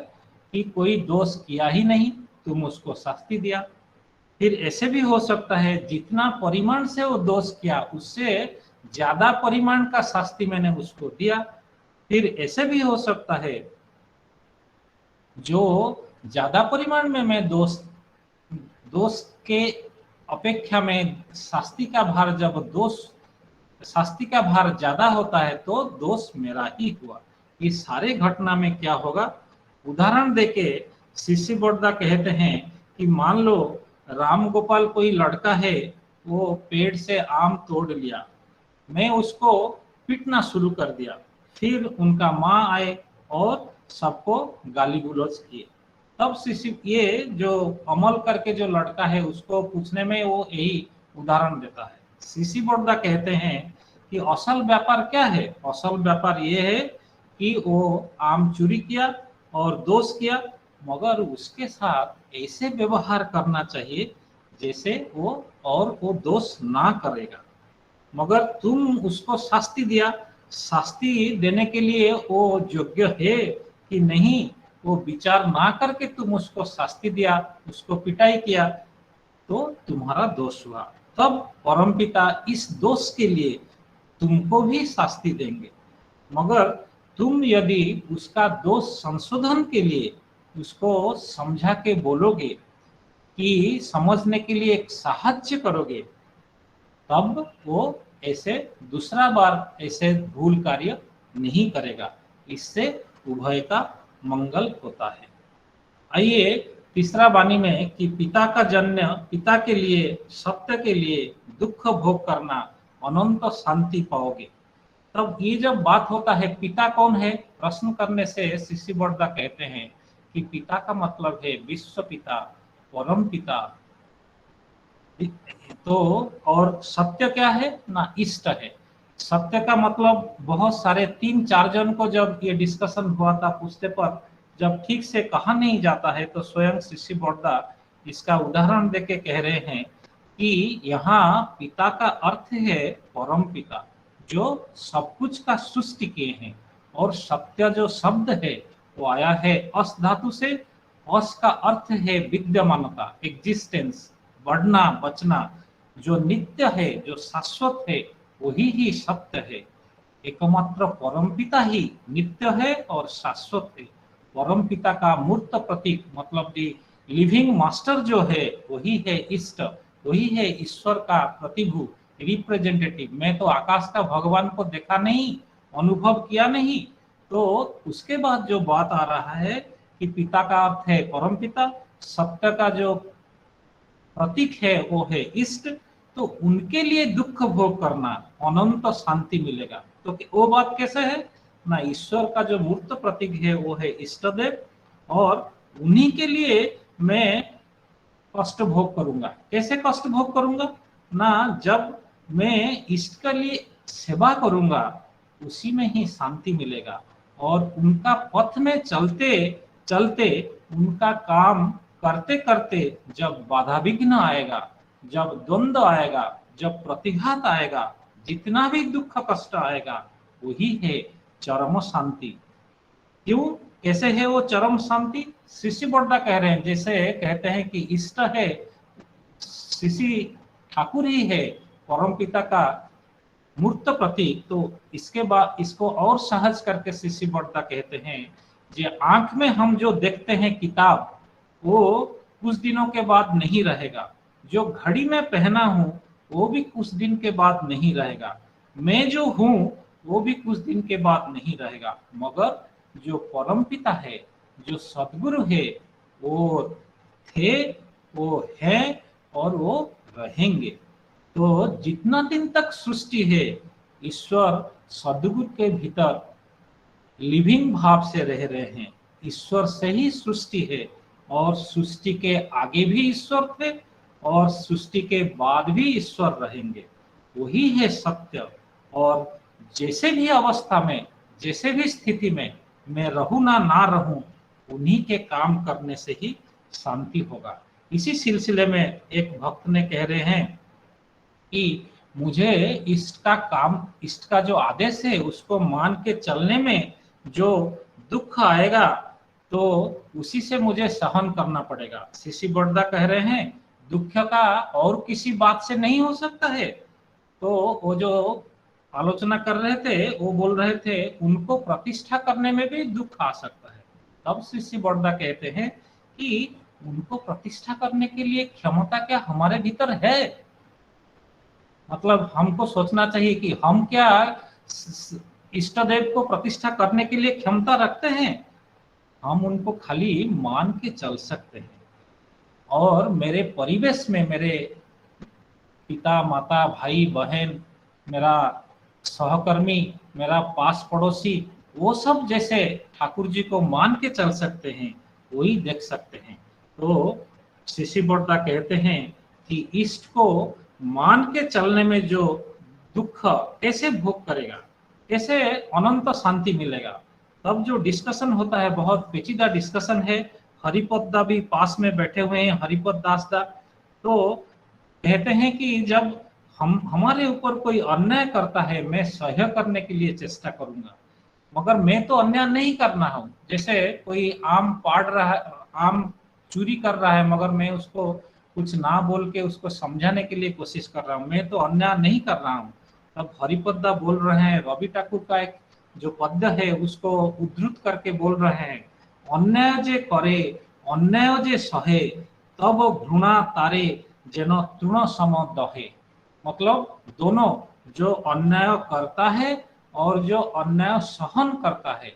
कि कोई दोष किया ही नहीं, तुम उसको शास्ति दिया। फिर ऐसे भी हो सकता है जितना परिमाण से वो दोष किया उससे ज्यादा परिमाण का शास्ति मैंने उसको दिया। फिर ऐसे भी हो सकता है जो ज्यादा परिमाण में मैं दोष के अपेक्षा में शास्ति का भार, जब शास्ति का भार ज्यादा होता है तो दोष मेरा ही हुआ। इस सारे घटना में क्या होगा, उदाहरण देके सीसी बोर्डा कहते हैं कि मान लो राम गोपाल कोई लड़का है, वो पेड़ से आम तोड़ लिया, मैं उसको पीटना शुरू कर दिया। फिर उनका माँ आए और सबको गाली गुलौज किए। तब ये जो अमल करके जो लड़का है उसको पूछने में वो यही उदाहरण देता है। सीसी बोर्डा कहते हैं कि असल व्यापार क्या है, असल व्यापार ये है कि वो आम चोरी किया और दोष किया, मगर उसके साथ ऐसे व्यवहार करना चाहिए जैसे वो दोष ना करेगा। मगर तुम उसको शास्ति दिया, शास्ति देने के लिए वो योग्य है कि नहीं, वो विचार ना करके तुम उसको शास्ति दिया, उसको पिटाई किया, तो तुम्हारा दोष हुआ। तब परमपिता इस दोष के लिए तुमको भी शास्ति देंगे। मगर तुम यदि उसका दोष संशोधन के लिए उसको समझा के बोलोगे कि समझने के लिए एक साहाय्य करोगे, तब वो ऐसे दूसरा बार ऐसे भूल कार्य नहीं करेगा। इससे उभय का मंगल होता है। आइए तीसरा वाणी में कि पिता का जन्य, पिता के लिए, सत्य के लिए दुख भोग करना अनंत शांति पाओगे। तब ये जब बात होता है पिता कौन है, प्रश्न करने से सीसी बोर्डा कहते हैं कि पिता का मतलब है विश्व पिता, परम पिता। तो और सत्य क्या है ना, इष्ट है। सत्य का मतलब बहुत सारे 3-4 जन को जब ये डिस्कशन हुआ था पूछते पर जब ठीक से कहा नहीं जाता है, तो स्वयं सीसी बोर्डा इसका उदाहरण देके कह रहे हैं कि यहाँ पिता का अर्थ है परम पिता जो सब कुछ का सृष्टि किए हैं। और सत्य जो शब्द है वो आया है अस धातु से। अस का अर्थ है विद्यमानता, एग्जिस्टेंस, बढ़ना, बचना। जो नित्य है, जो शाश्वत है, वही ही सत्य है। एकमात्र परमपिता ही नित्य है और शाश्वत है। परमपिता का मूर्त प्रतीक मतलब लिविंग मास्टर जो है वही है इष्ट, वही है ईश्वर का प्रतिभू, रिप्रेजेंटेटिव। मैं तो आकाश का भगवान को देखा नहीं, अनुभव किया नहीं। तो उसके बाद जो बात आ रहा है कि पिता का अर्थ है परमपिता, सत्य का जो प्रतीक है वो है इष्ट। तो उनके लिए दुख भोग करना, अनंत शांति मिलेगा। तो वो बात कैसे है ना, ईश्वर का जो मूर्त प्रतीक है वो है इष्ट देव और उन्हीं के लिए मैं कष्ट भोग करूंगा। कैसे कष्ट भोग करूंगा ना, जब मैं इष्ट के लिए सेवा करूंगा उसी में ही शांति मिलेगा। और उनका पथ में चलते चलते, उनका काम करते करते जब बाधा विघ्न आएगा, जब द्वंद्व आएगा, जब प्रतिघात आएगा, जितना भी दुख कष्ट आएगा, वही है चरम शांति। क्यों, कैसे है वो चरम शांति? सीसी बोर्डा कह रहे हैं, जैसे कहते हैं कि इष्ट है, सीसी ठाकुर ही है परमपिता का मूर्त प्रतीक। तो इसके बाद इसको और सहज करके सीसी बोर्डा कहते हैं, जो आंख में हम जो देखते हैं किताब, वो कुछ दिनों के बाद नहीं रहेगा। जो घड़ी में पहना हूं वो भी कुछ दिन के बाद नहीं रहेगा। मैं जो हूं वो भी कुछ दिन के बाद नहीं रहेगा। मगर जो परमपिता है, जो सद्गुरु है, वो थे, वो है और वो रहेंगे। तो जितना दिन तक सृष्टि है, ईश्वर सद्गुरु के भीतर लिविंग भाव से रह रहे हैं। ईश्वर से ही सृष्टि है और सृष्टि के आगे भी ईश्वर थे और सृष्टि के बाद भी ईश्वर रहेंगे। वही है सत्य। और जैसे भी अवस्था में जैसे भी स्थिति में मैं रहूं ना रहूं, उन्हीं के काम करने से ही शांति होगा। इसी सिलसिले में एक भक्त ने कह रहे हैं कि मुझे इष्ट का जो आदेश है उसको मान के चलने में जो दुख आएगा तो उसी से मुझे सहन करना पड़ेगा। सीसी बड़दा कह रहे हैं दुख का और किसी बात से नहीं हो सकता है। तो वो जो आलोचना कर रहे थे वो बोल रहे थे उनको प्रतिष्ठा करने में भी दुख आ सकता है। तब सीसी बड़दा कहते हैं कि उनको प्रतिष्ठा करने के लिए क्षमता क्या हमारे भीतर है? मतलब हमको सोचना चाहिए कि हम क्या इष्ट देव को प्रतिष्ठा करने के लिए क्षमता रखते हैं? हम उनको खाली मान के चल सकते हैं। और मेरे परिवेश में मेरे पिता माता भाई बहन, मेरा सहकर्मी, मेरा पास पड़ोसी, वो सब जैसे ठाकुर जी को मान के चल सकते हैं वही देख सकते हैं। तो सीसी बड़दा कहते हैं कि इष्ट को मान के चलने में जो दुख कैसे भोग करेगा, कैसे अनंत शांति मिलेगा। तब जो डिस्कशन होता है बहुत पेचीदा डिस्कशन है। हरिपद दा भी पास में बैठे हुए हैं, हरिपद दास दा, तो कहते हैं कि जब हमारे ऊपर कोई अन्याय करता है मैं सह्य करने के लिए चेष्टा करूंगा, मगर मैं तो अन्याय नहीं करना हूँ। जैसे कोई आम पाड़ रहा है, आम चोरी कर रहा है, मगर मैं उसको कुछ ना बोल के उसको समझाने के लिए कोशिश कर रहा हूँ, मैं तो अन्याय नहीं कर रहा हूँ। तब हरिपद्दा बोल रहे हैं, रवि ठाकुर का एक जो पद्य है उसको उद्धृत करके बोल रहे हैं, अन्याय जे करे अन्याय जे सहे तब घृणा तारे जेनो तृण सम दहे। मतलब दोनों, जो अन्याय करता है और जो अन्याय सहन करता है,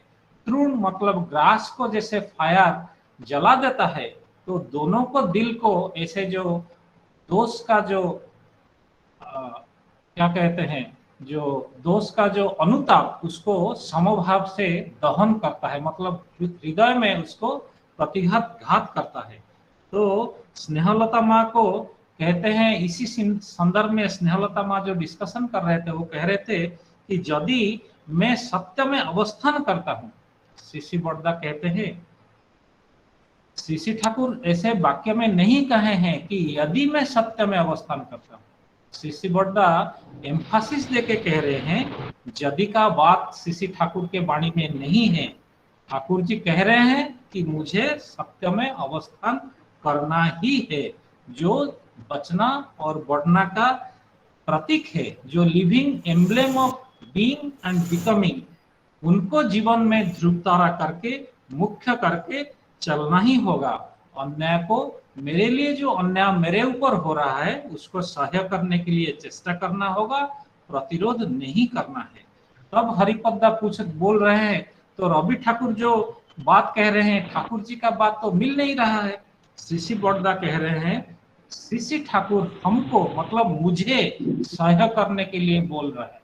तृण मतलब ग्रास को जैसे फायर जला देता है, तो दोनों को दिल को ऐसे जो दोष का जो क्या कहते हैं, जो दोष का जो अनुताप उसको समभाव से दहन करता है, मतलब हृदय में उसको प्रतिघात करता है। तो स्नेहलता माँ को कहते हैं, इसी संदर्भ में स्नेहलता माँ जो डिस्कशन कर रहे थे वो कह रहे थे कि यदि मैं सत्य में अवस्थान करता हूँ, सीसी बड़दा कहते हैं, सीसी ठाकुर ऐसे वाक्य में नहीं कहे हैं कि यदि मैं सत्य में अवस्थान करता हूँ। सीसी बड़दा एम्फासिस देके कह रहे हैं यदि का बात सीसी ठाकुर के वाणी में नहीं है। ठाकुर जी कह रहे हैं कि मुझे सत्य में अवस्थान करना ही है, जो बचना और बढ़ना का प्रतीक है, जो living emblem of being and becoming, उनको जीवन में ध्रुवतारा करके मुख्य करके चलना ही होगा। अन्याय को, मेरे लिए जो अन्याय मेरे ऊपर हो रहा है उसको सह्य करने के लिए चेष्टा करना होगा, प्रतिरोध नहीं करना है। तब हरिपद्दा बोल रहे हैं, तो रवि ठाकुर जो बात कह रहे हैं ठाकुर जी का बात तो मिल नहीं रहा है। सीसी बड़दा कह रहे हैं सीसी ठाकुर हमको मतलब मुझे सह्य करने के लिए बोल रहे हैं।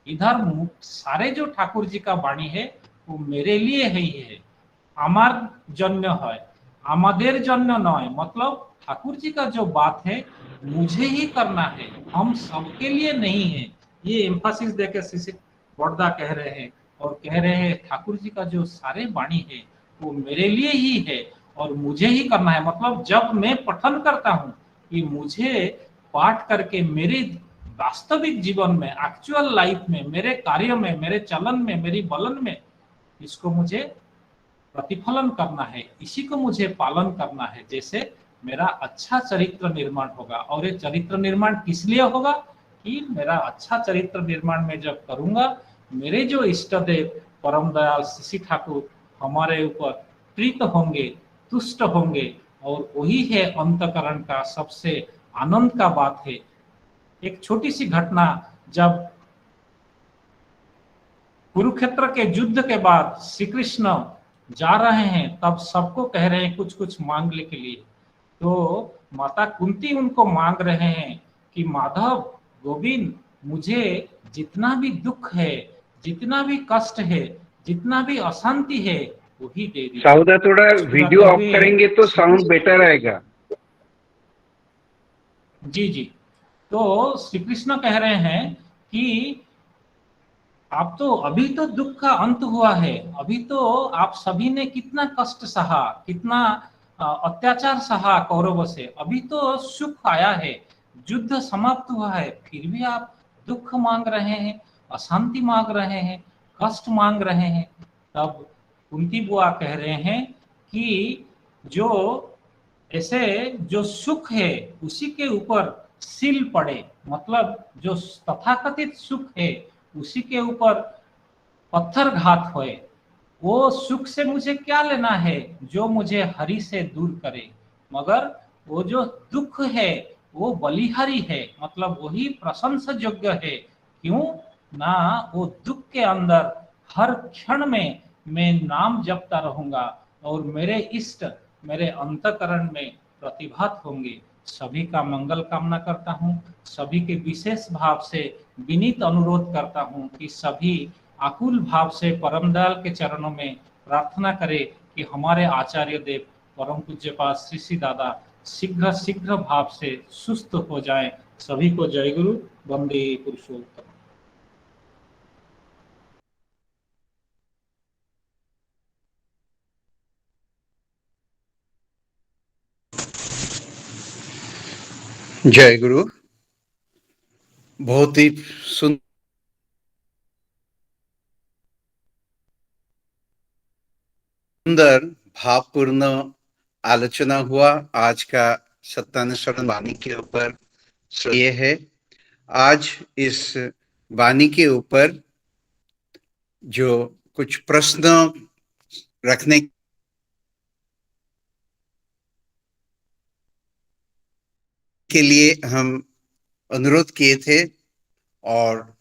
इधर सारे जो ठाकुर जी का वाणी है वो मेरे लिए ही है, আমার জন্য হয়, আমাদের জন্য নয়। मतलब ठाकुर जी का जो बात है मुझे ही करना है, हम सबके लिए नहीं है। ये एम्फासिस देकर सीसी बड़दा कह रहे हैं और कह रहे हैं ठाकुर जी का जो सारे वाणी है वो मेरे लिए ही है और मुझे ही करना है। मतलब जब मैं पठन करता हूँ कि मुझे पाठ करके मेरे वास्तविक जीवन में, एक्चुअल लाइफ में, मेरे कार्य में, मेरे चलन में, मेरी बलन में इसको मुझे प्रतिफलन करना है, इसी को मुझे पालन करना है, जैसे मेरा अच्छा चरित्र निर्माण होगा। और ये चरित्र निर्माण किस लिए होगा कि मेरा अच्छा चरित्र निर्माण में जब करूंगा, मेरे जो इष्ट देव परम दयाल सीसी ठाकुर हमारे ऊपर प्रीत होंगे, तुष्ट होंगे, और वही है अंतकरण का सबसे आनंद का बात है। एक छोटी सी घटना, जब कुरुक्षेत्र के युद्ध के बाद श्री कृष्ण जा रहे हैं तब सबको कह रहे हैं कुछ कुछ मांगने के लिए। तो माता कुंती उनको मांग रहे हैं कि माधव गोविंद, मुझे जितना भी दुख है, जितना भी कष्ट है, जितना भी अशांति है वही दे दीजिए। साउदा थोड़ा वीडियो ऑफ करेंगे तो साउंड बेटर आएगा। जी जी। तो श्री कृष्ण कह रहे हैं कि आप तो अभी तो दुख का अंत हुआ है, अभी तो आप सभी ने कितना कष्ट सहा, कितना अत्याचार सहा कौरवों से, अभी तो सुख आया है, युद्ध समाप्त हुआ है, फिर भी आप दुख मांग रहे हैं, अशांति मांग रहे हैं, कष्ट मांग रहे हैं। तब कुंती बुआ कह रहे हैं कि जो ऐसे जो सुख है उसी के ऊपर सील पड़े, मतलब जो तथाकथित सुख है उसी के ऊपर पत्थर घात होए, वो सुख से मुझे क्या लेना है जो मुझे हरि से दूर करे, मगर वो जो दुख है वो बलिहारी है, मतलब वही प्रशंसा योग्य है। क्यों ना, वो दुख के अंदर हर क्षण में मैं नाम जपता रहूंगा और मेरे इष्ट मेरे अंतकरण में प्रतिभात होंगे। सभी का मंगल कामना करता हूँ, सभी के विशेष भाव से विनीत अनुरोध करता हूँ कि सभी आकुल भाव से परम दयाल के चरणों में प्रार्थना करें कि हमारे आचार्य देव परम पूज्यपाद श्री श्री दादा शीघ्र शीघ्र भाव से सुस्त हो जाएं। सभी को जय गुरु, वंदे पुरुषोत्तम। जय गुरु। बहुत ही सुंदर भावपूर्ण आलोचना हुआ। आज का सत्यानुसरण वाणी के ऊपर ये है। आज इस वाणी के ऊपर जो कुछ प्रश्न रखने के लिए हम अनुरोध किए थे, और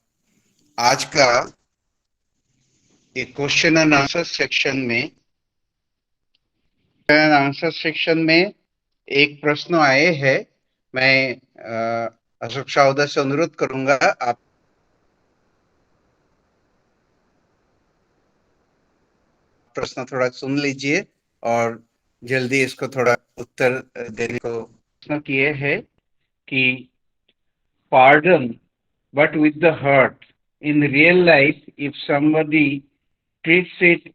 आज का एक क्वेश्चन एंड आंसर सेक्शन में एक प्रश्न आए हैं। मैं अशोक साहुदा से अनुरोध करूंगा, आप प्रश्न थोड़ा सुन लीजिए और जल्दी इसको थोड़ा उत्तर देने को प्रश्न किए हैं कि pardon but with the heart in real life, if somebody treats it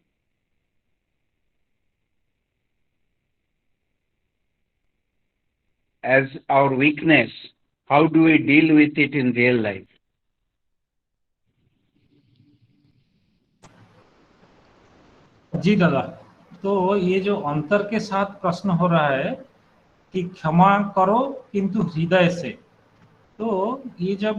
as our weakness, how do we deal with it in real life? जी दादा, तो ये जो अंतर के साथ प्रश्न हो रहा है कि क्षमा करो किंतु हृदय से, तो ये जब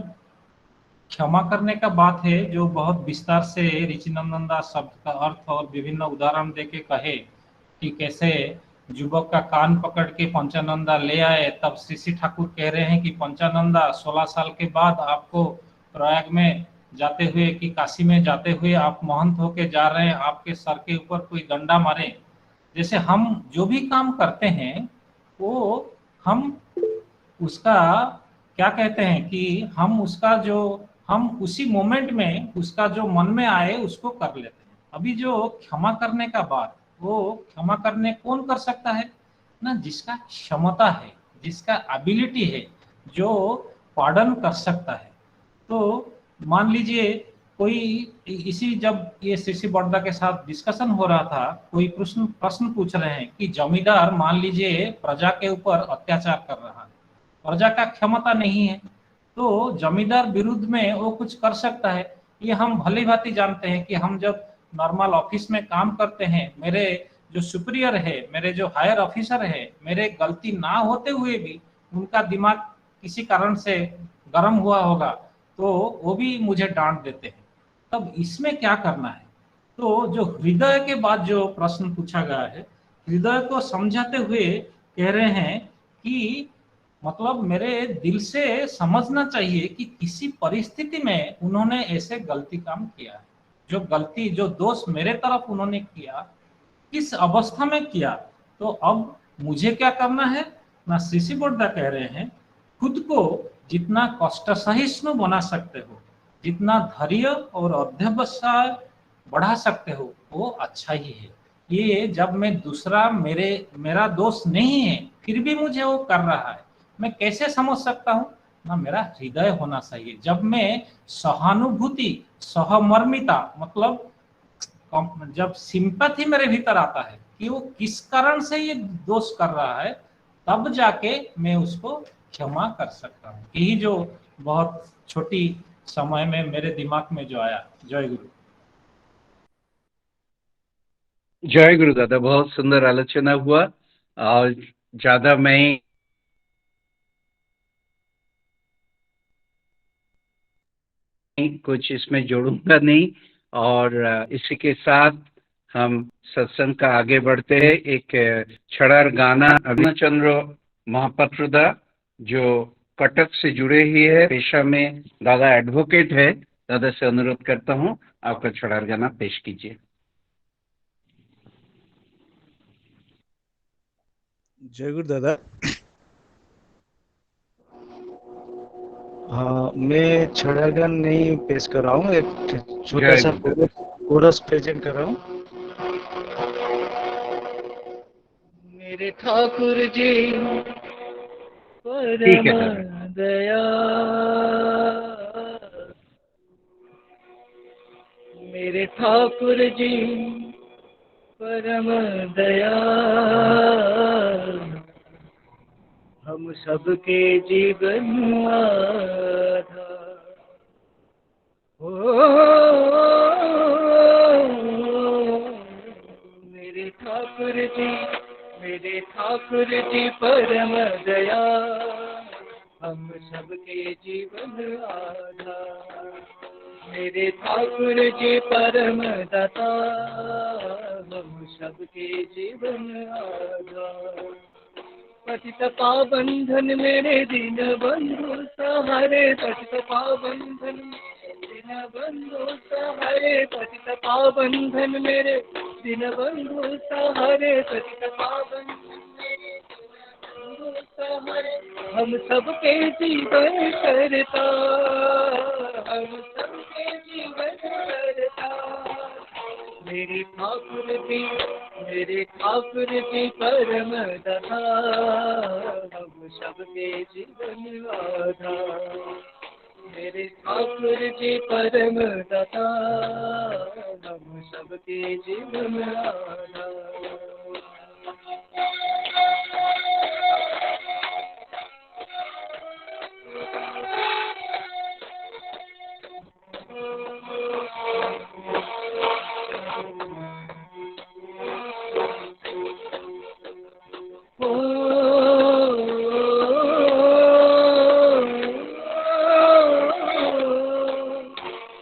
क्षमा करने का बात है जो बहुत विस्तार से ऋचिनंदन दास शब्द का अर्थ और विभिन्न उदाहरण देके कहे कि कैसे युवक का कान पकड़ के पंचानंदा ले आए, तब श्री श्री ठाकुर कह रहे हैं कि पंचानंदा 16 साल के बाद आपको प्रयाग में जाते हुए कि काशी में जाते हुए आप महंत होके जा रहे हैं, आपके सर के ऊपर कोई डंडा मारे। जैसे हम जो भी काम करते हैं वो हम उसका क्या कहते हैं कि हम उसी मोमेंट में उसका जो मन में आए उसको कर लेते हैं। अभी जो क्षमा करने का बात, वो क्षमा करने कौन कर सकता है ना, जिसका क्षमता है, जिसका एबिलिटी है, जो पार्डन कर सकता है। तो मान लीजिए कोई इसी जब ये सीसी बड़दा के साथ डिस्कशन हो रहा था, कोई प्रश्न पूछ रहे हैं कि जमींदार मान लीजिए प्रजा के ऊपर अत्याचार कर रहा है, प्रजा का क्षमता नहीं है, तो जमींदार विरुद्ध में वो कुछ कर सकता है। ये हम भली भांति जानते हैं कि हम जब नॉर्मल ऑफिस में काम करते हैं, मेरे जो सुपीरियर है, मेरे जो हायर ऑफिसर है, मेरे गलती ना होते हुए भी उनका दिमाग किसी कारण से गर्म हुआ होगा तो वो भी मुझे डांट देते हैं। तब इसमें क्या करना है? तो जो हृदय के बाद जो प्रश्न पूछा गया है, हृदय को समझाते हुए कह रहे हैं कि मतलब मेरे दिल से समझना चाहिए कि किसी परिस्थिति में उन्होंने ऐसे गलती काम किया है, जो गलती जो दोष मेरे तरफ उन्होंने किया, किस अवस्था में किया, तो अब मुझे क्या करना है ना। श्री बोर्डा कह रहे हैं खुद को जितना कष्ट सहिष्णु बना सकते हो, जितना धैर्य और अध्यवसाय बढ़ा सकते हो, वो अच्छा ही है। ये जब मैं दूसरा मेरा दोष नहीं है फिर भी मुझे वो कर रहा है, मैं कैसे समझ सकता हूँ ना मेरा हृदय होना चाहिए। जब मैं सहानुभूति, सहमर्मिता, मतलब जब सिंपैथी मेरे भीतर आता है कि वो किस कारण से ये दोष कर रहा है, तब जाके मैं उसको क्षमा कर सकता हूँ। यही जो बहुत छोटी समय में मेरे दिमाग में जो आया। जय गुरु। जय गुरु दादा, बहुत सुंदर आलोचना हुआ और ज्यादा मैं कुछ इसमें जोड़ूंगा नहीं। और इसी के साथ हम सत्संग का आगे बढ़ते हैं। एक छड़ार गाना अभिनव चंद्र महापात्रुदा जो कटक से जुड़े ही है, पेशा में दादा एडवोकेट है, दादा से अनुरोध करता हूँ आपका छड़ार गाना पेश कीजिए। जय गुरु दादा। हाँ, मैं छड़ा गान नहीं पेश कर रहा हूँ, एक छोटा सा कोरस प्रेजेंट कर रहा हूँ। मेरे ठाकुर जी परम दया, मेरे ठाकुर जी परम दया, हम सबके जीवन आधार। मेरे ठाकुर जी परम दया, हम सबके जीवन आधार। मेरे ठाकुर जी परम दाता, हम सबके जीवन आधार। पतित पाबंधन मेरे दीन बंधु सहारे, पतित पाबंधन दीन बंधु सहारे, पतित पाबंधन मेरे दीन बंधु सहारे, पतित पाबंधन मेरे बंधु सहारे। हम सबके जीवन करता, हम सबके जीवन करता। मेरे ठाकुर जी परम दाता, हम सबके जीवन आधार। मेरे ठाकुर जी परम दाता, हम सबके जीवन आधार।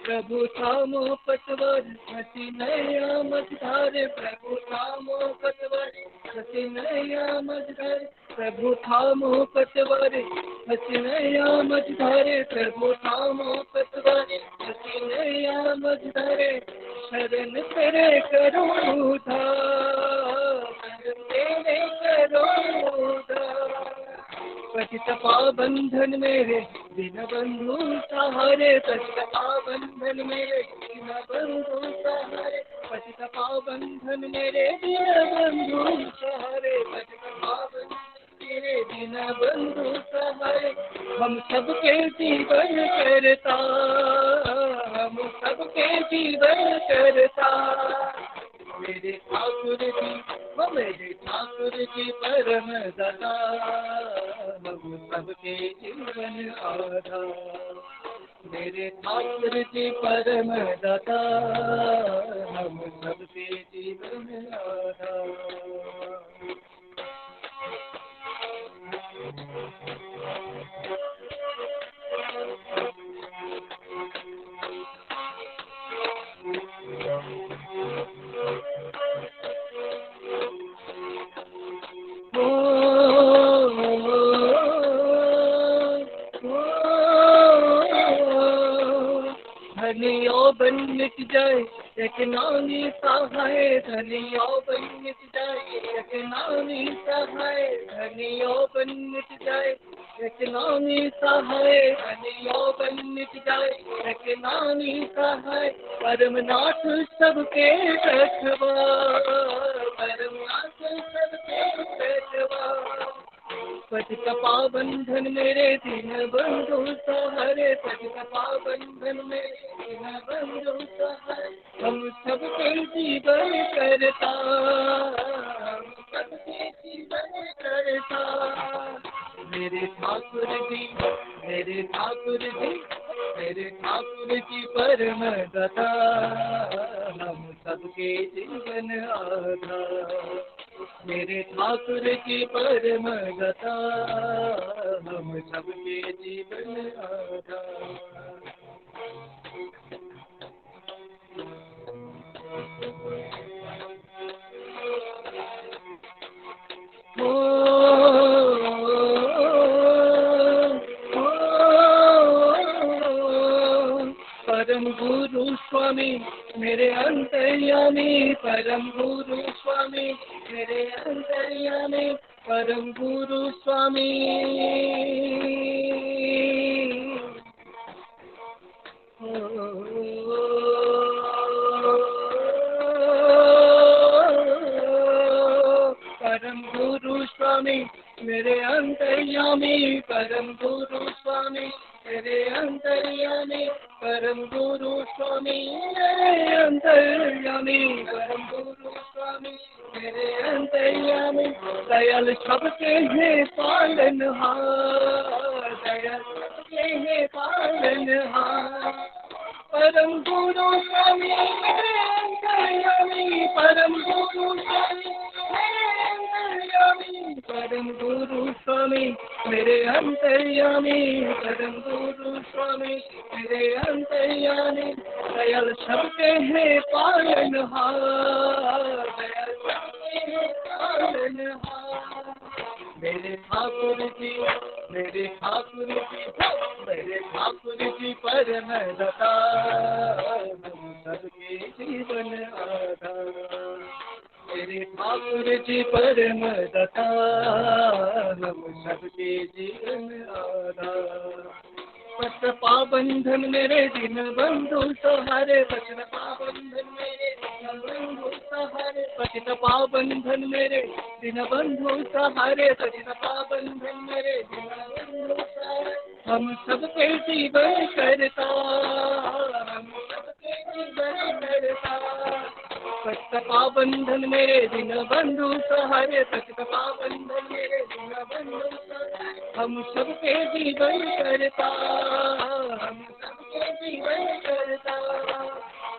प्रभु थामो पतवर हसी नया मझधारे, प्रभु थामो पतवर हसी नया मझधारे, प्रभु थामो पतवर हसी नया मझधारे, प्रभु थामो पतवर हसी नया मझधारे। शरण तेरे करो उद्धार, शरण तेरे करो उद्धार। पतित पाबंधन मेरे दीन बंधु सहारे, पतित पाबंधन मेरे दीन बंधु सहारे, पतित पाबंधन मेरे दीन बंधु सहारे, पतित पाबंधन मेरे दीन बंधु सहारे। हम सबके जीवन करता, हम सबके जीवन करता। मेरे ठाकुर जी परम दाता, हम सबके जीवन आधार। मेरे ठाकुर जी परम दाता, हम सबके जीवन आधार। धनियों बन मिट जाए एक नानी सहाय, धनियों बन मिट जाए एक नानी सहाय, धनियों बन मिट जाए एक नानी सहाय, धनियों बन मिट जाए एक नानी सहाय। परमनाथ सबके रखवा, परमनाथ सबके रखवा। पतित पाबंधन मेरे दीन बंधु सहारे, पतित पाबंधन मेरे दीन बंधु सहारे, हम सबके जीवन करता, हम सबके जीवन करता। मेरे ठाकुर जी, मेरे ठाकुर जी, मेरे ठाकुर जी परम दाता, हम सबके जीवन आधार। मेरे ठाकुर जी परम दाता, हम सबके जीवन आधार। परम गुरु स्वामी मेरे अंतर्यामी, परम गुरु स्वामी मेरे अंतर्यामी, परम गुरु स्वामी। परम गुरु स्वामी मेरे अंतर्यामी, परम गुरु स्वामी मेरे अंतर्यामी, परम गुरु स्वामी मेरे अंतर्यामी, परम गुरु स्वामी मेरे अंतर्यामी। दयाल सबके हैं पालनहार, दयाल सबके हैं पालनहार, परम गुरु स्वामी मेरे अंतर्यामी, परम गुरु स्वामी मेरे अंतर्यामी, परम गुरु स्वामी मेरे अंतर्यामी, परम गुरु स्वामी मेरे अंतर्यामी। दयाल सबके हैं पालनहार, दयाल सबके हैं पालनहार। मेरे ठाकुर जी, मेरे ठाकुर जी, मेरे ठाकुर जी परम दाता, हम सबके जीवन आधार। मेरे ठाकुर जी परम दाता, हम सबके जीवन आधार। पत्र पाबंधन मेरे दिन बंधु सहारे, पत्र पाबंधन मेरे दिन बंधु सहारे, पतित पाबंधन मेरे दिन बंधु सहारे, पतित पाबंधन मेरे दिन बंधु सहारे, हम सबके जीवन करता, हम सबके जीवन करता। पतित पाबंधन मेरे दिन बंधु सहारे, पतित पाबंधन मेरे दिन बंधु सहारे, हम सबके जीवन करता, हम सबके जीवन करता।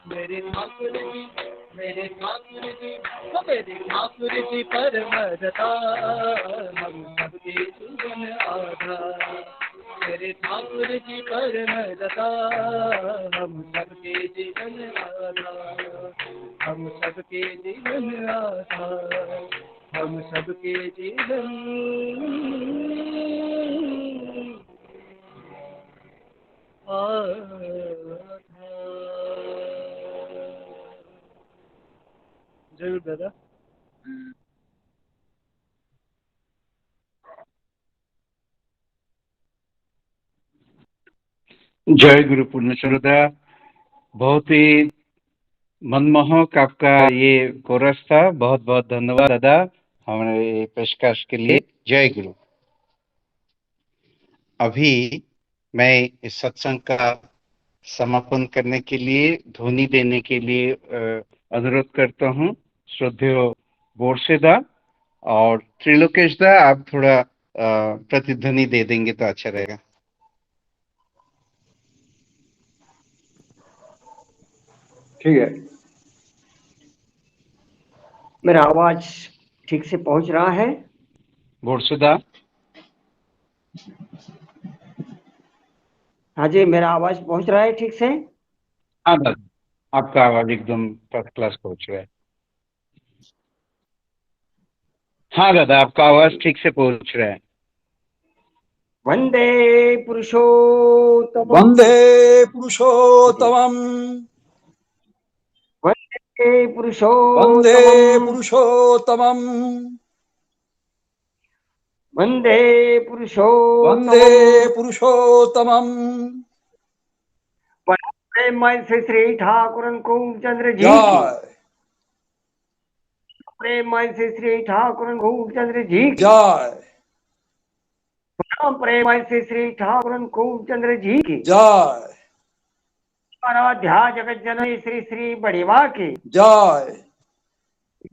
मेरे ठाकुर जी, मेरे ठाकुर जी, मेरे ठाकुर जी परम दाता, हम सबके जीवन आधार। मेरे ठाकुर जी परम दाता, हम सबके जीवन आधार, हम सबके जीवन आधार, हम सबके जीवन आधार। जरूर दादा। जय गुरु पूर्णचंद्र। बहुत ही मनमोहक आपका ये कोरस था। बहुत बहुत धन्यवाद दादा हमारे पेशकश के लिए। जय गुरु। अभी मैं इस सत्संग का समापन करने के लिए, ध्वनि देने के लिए अनुरोध करता हूँ श्रद्धेय बोरसेदा और त्रिलोकेश दा, आप थोड़ा प्रतिध्वनि दे देंगे तो अच्छा रहेगा। ठीक है। मेरा आवाज ठीक से पहुंच रहा है? बोरसेदा। हाँ जी, मेरा आवाज पहुंच रहा है ठीक से? हाँ दादा, आपका आवाज एकदम फर्स्ट क्लास पहुंच रहा है। हाँ दादा, आपका आवाज ठीक से पहुंच रहा है। वंदे पुरुषोत्तम, वंदे पुरुषोत्तमम्, वंदे वंदे पुरुषोत्तमम्, पुरुषोत्तमम्, वंदे पुरुषोत्तमम्, वंदे पुरुषोत्तमम्। प्रेम से श्री ठाकुर खूबचंद्र जी की जय प्रेम से श्री ठाकुर खूबचंद्र जी की जय। राम प्रेम श्री श्री ठाकुर अनुकूल चंद्र जी की जय आराध्या जगत जननी श्री श्री बड़ी माँ की जय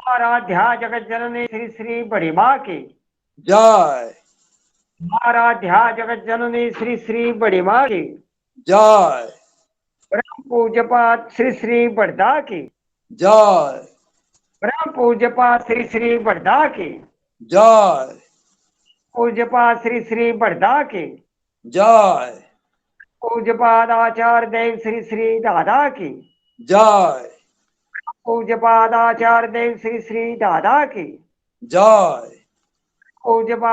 आराध्या जगत जननी श्री श्री बड़ी माँ की जय आराध्या जगत जननी श्री श्री बड़ी माँ की जय परम पूज्यपाद श्री श्री बड़दा की जय परम पूज्यपाद श्री श्री बड़दा की जय पूज्यपाद श्री श्री बड़दा की जय पूज्यपाद आचार्य देव श्री श्री दादा की जय पूज्यपाद आचार्य देव श्री श्री दादा की जय पूज्यपाद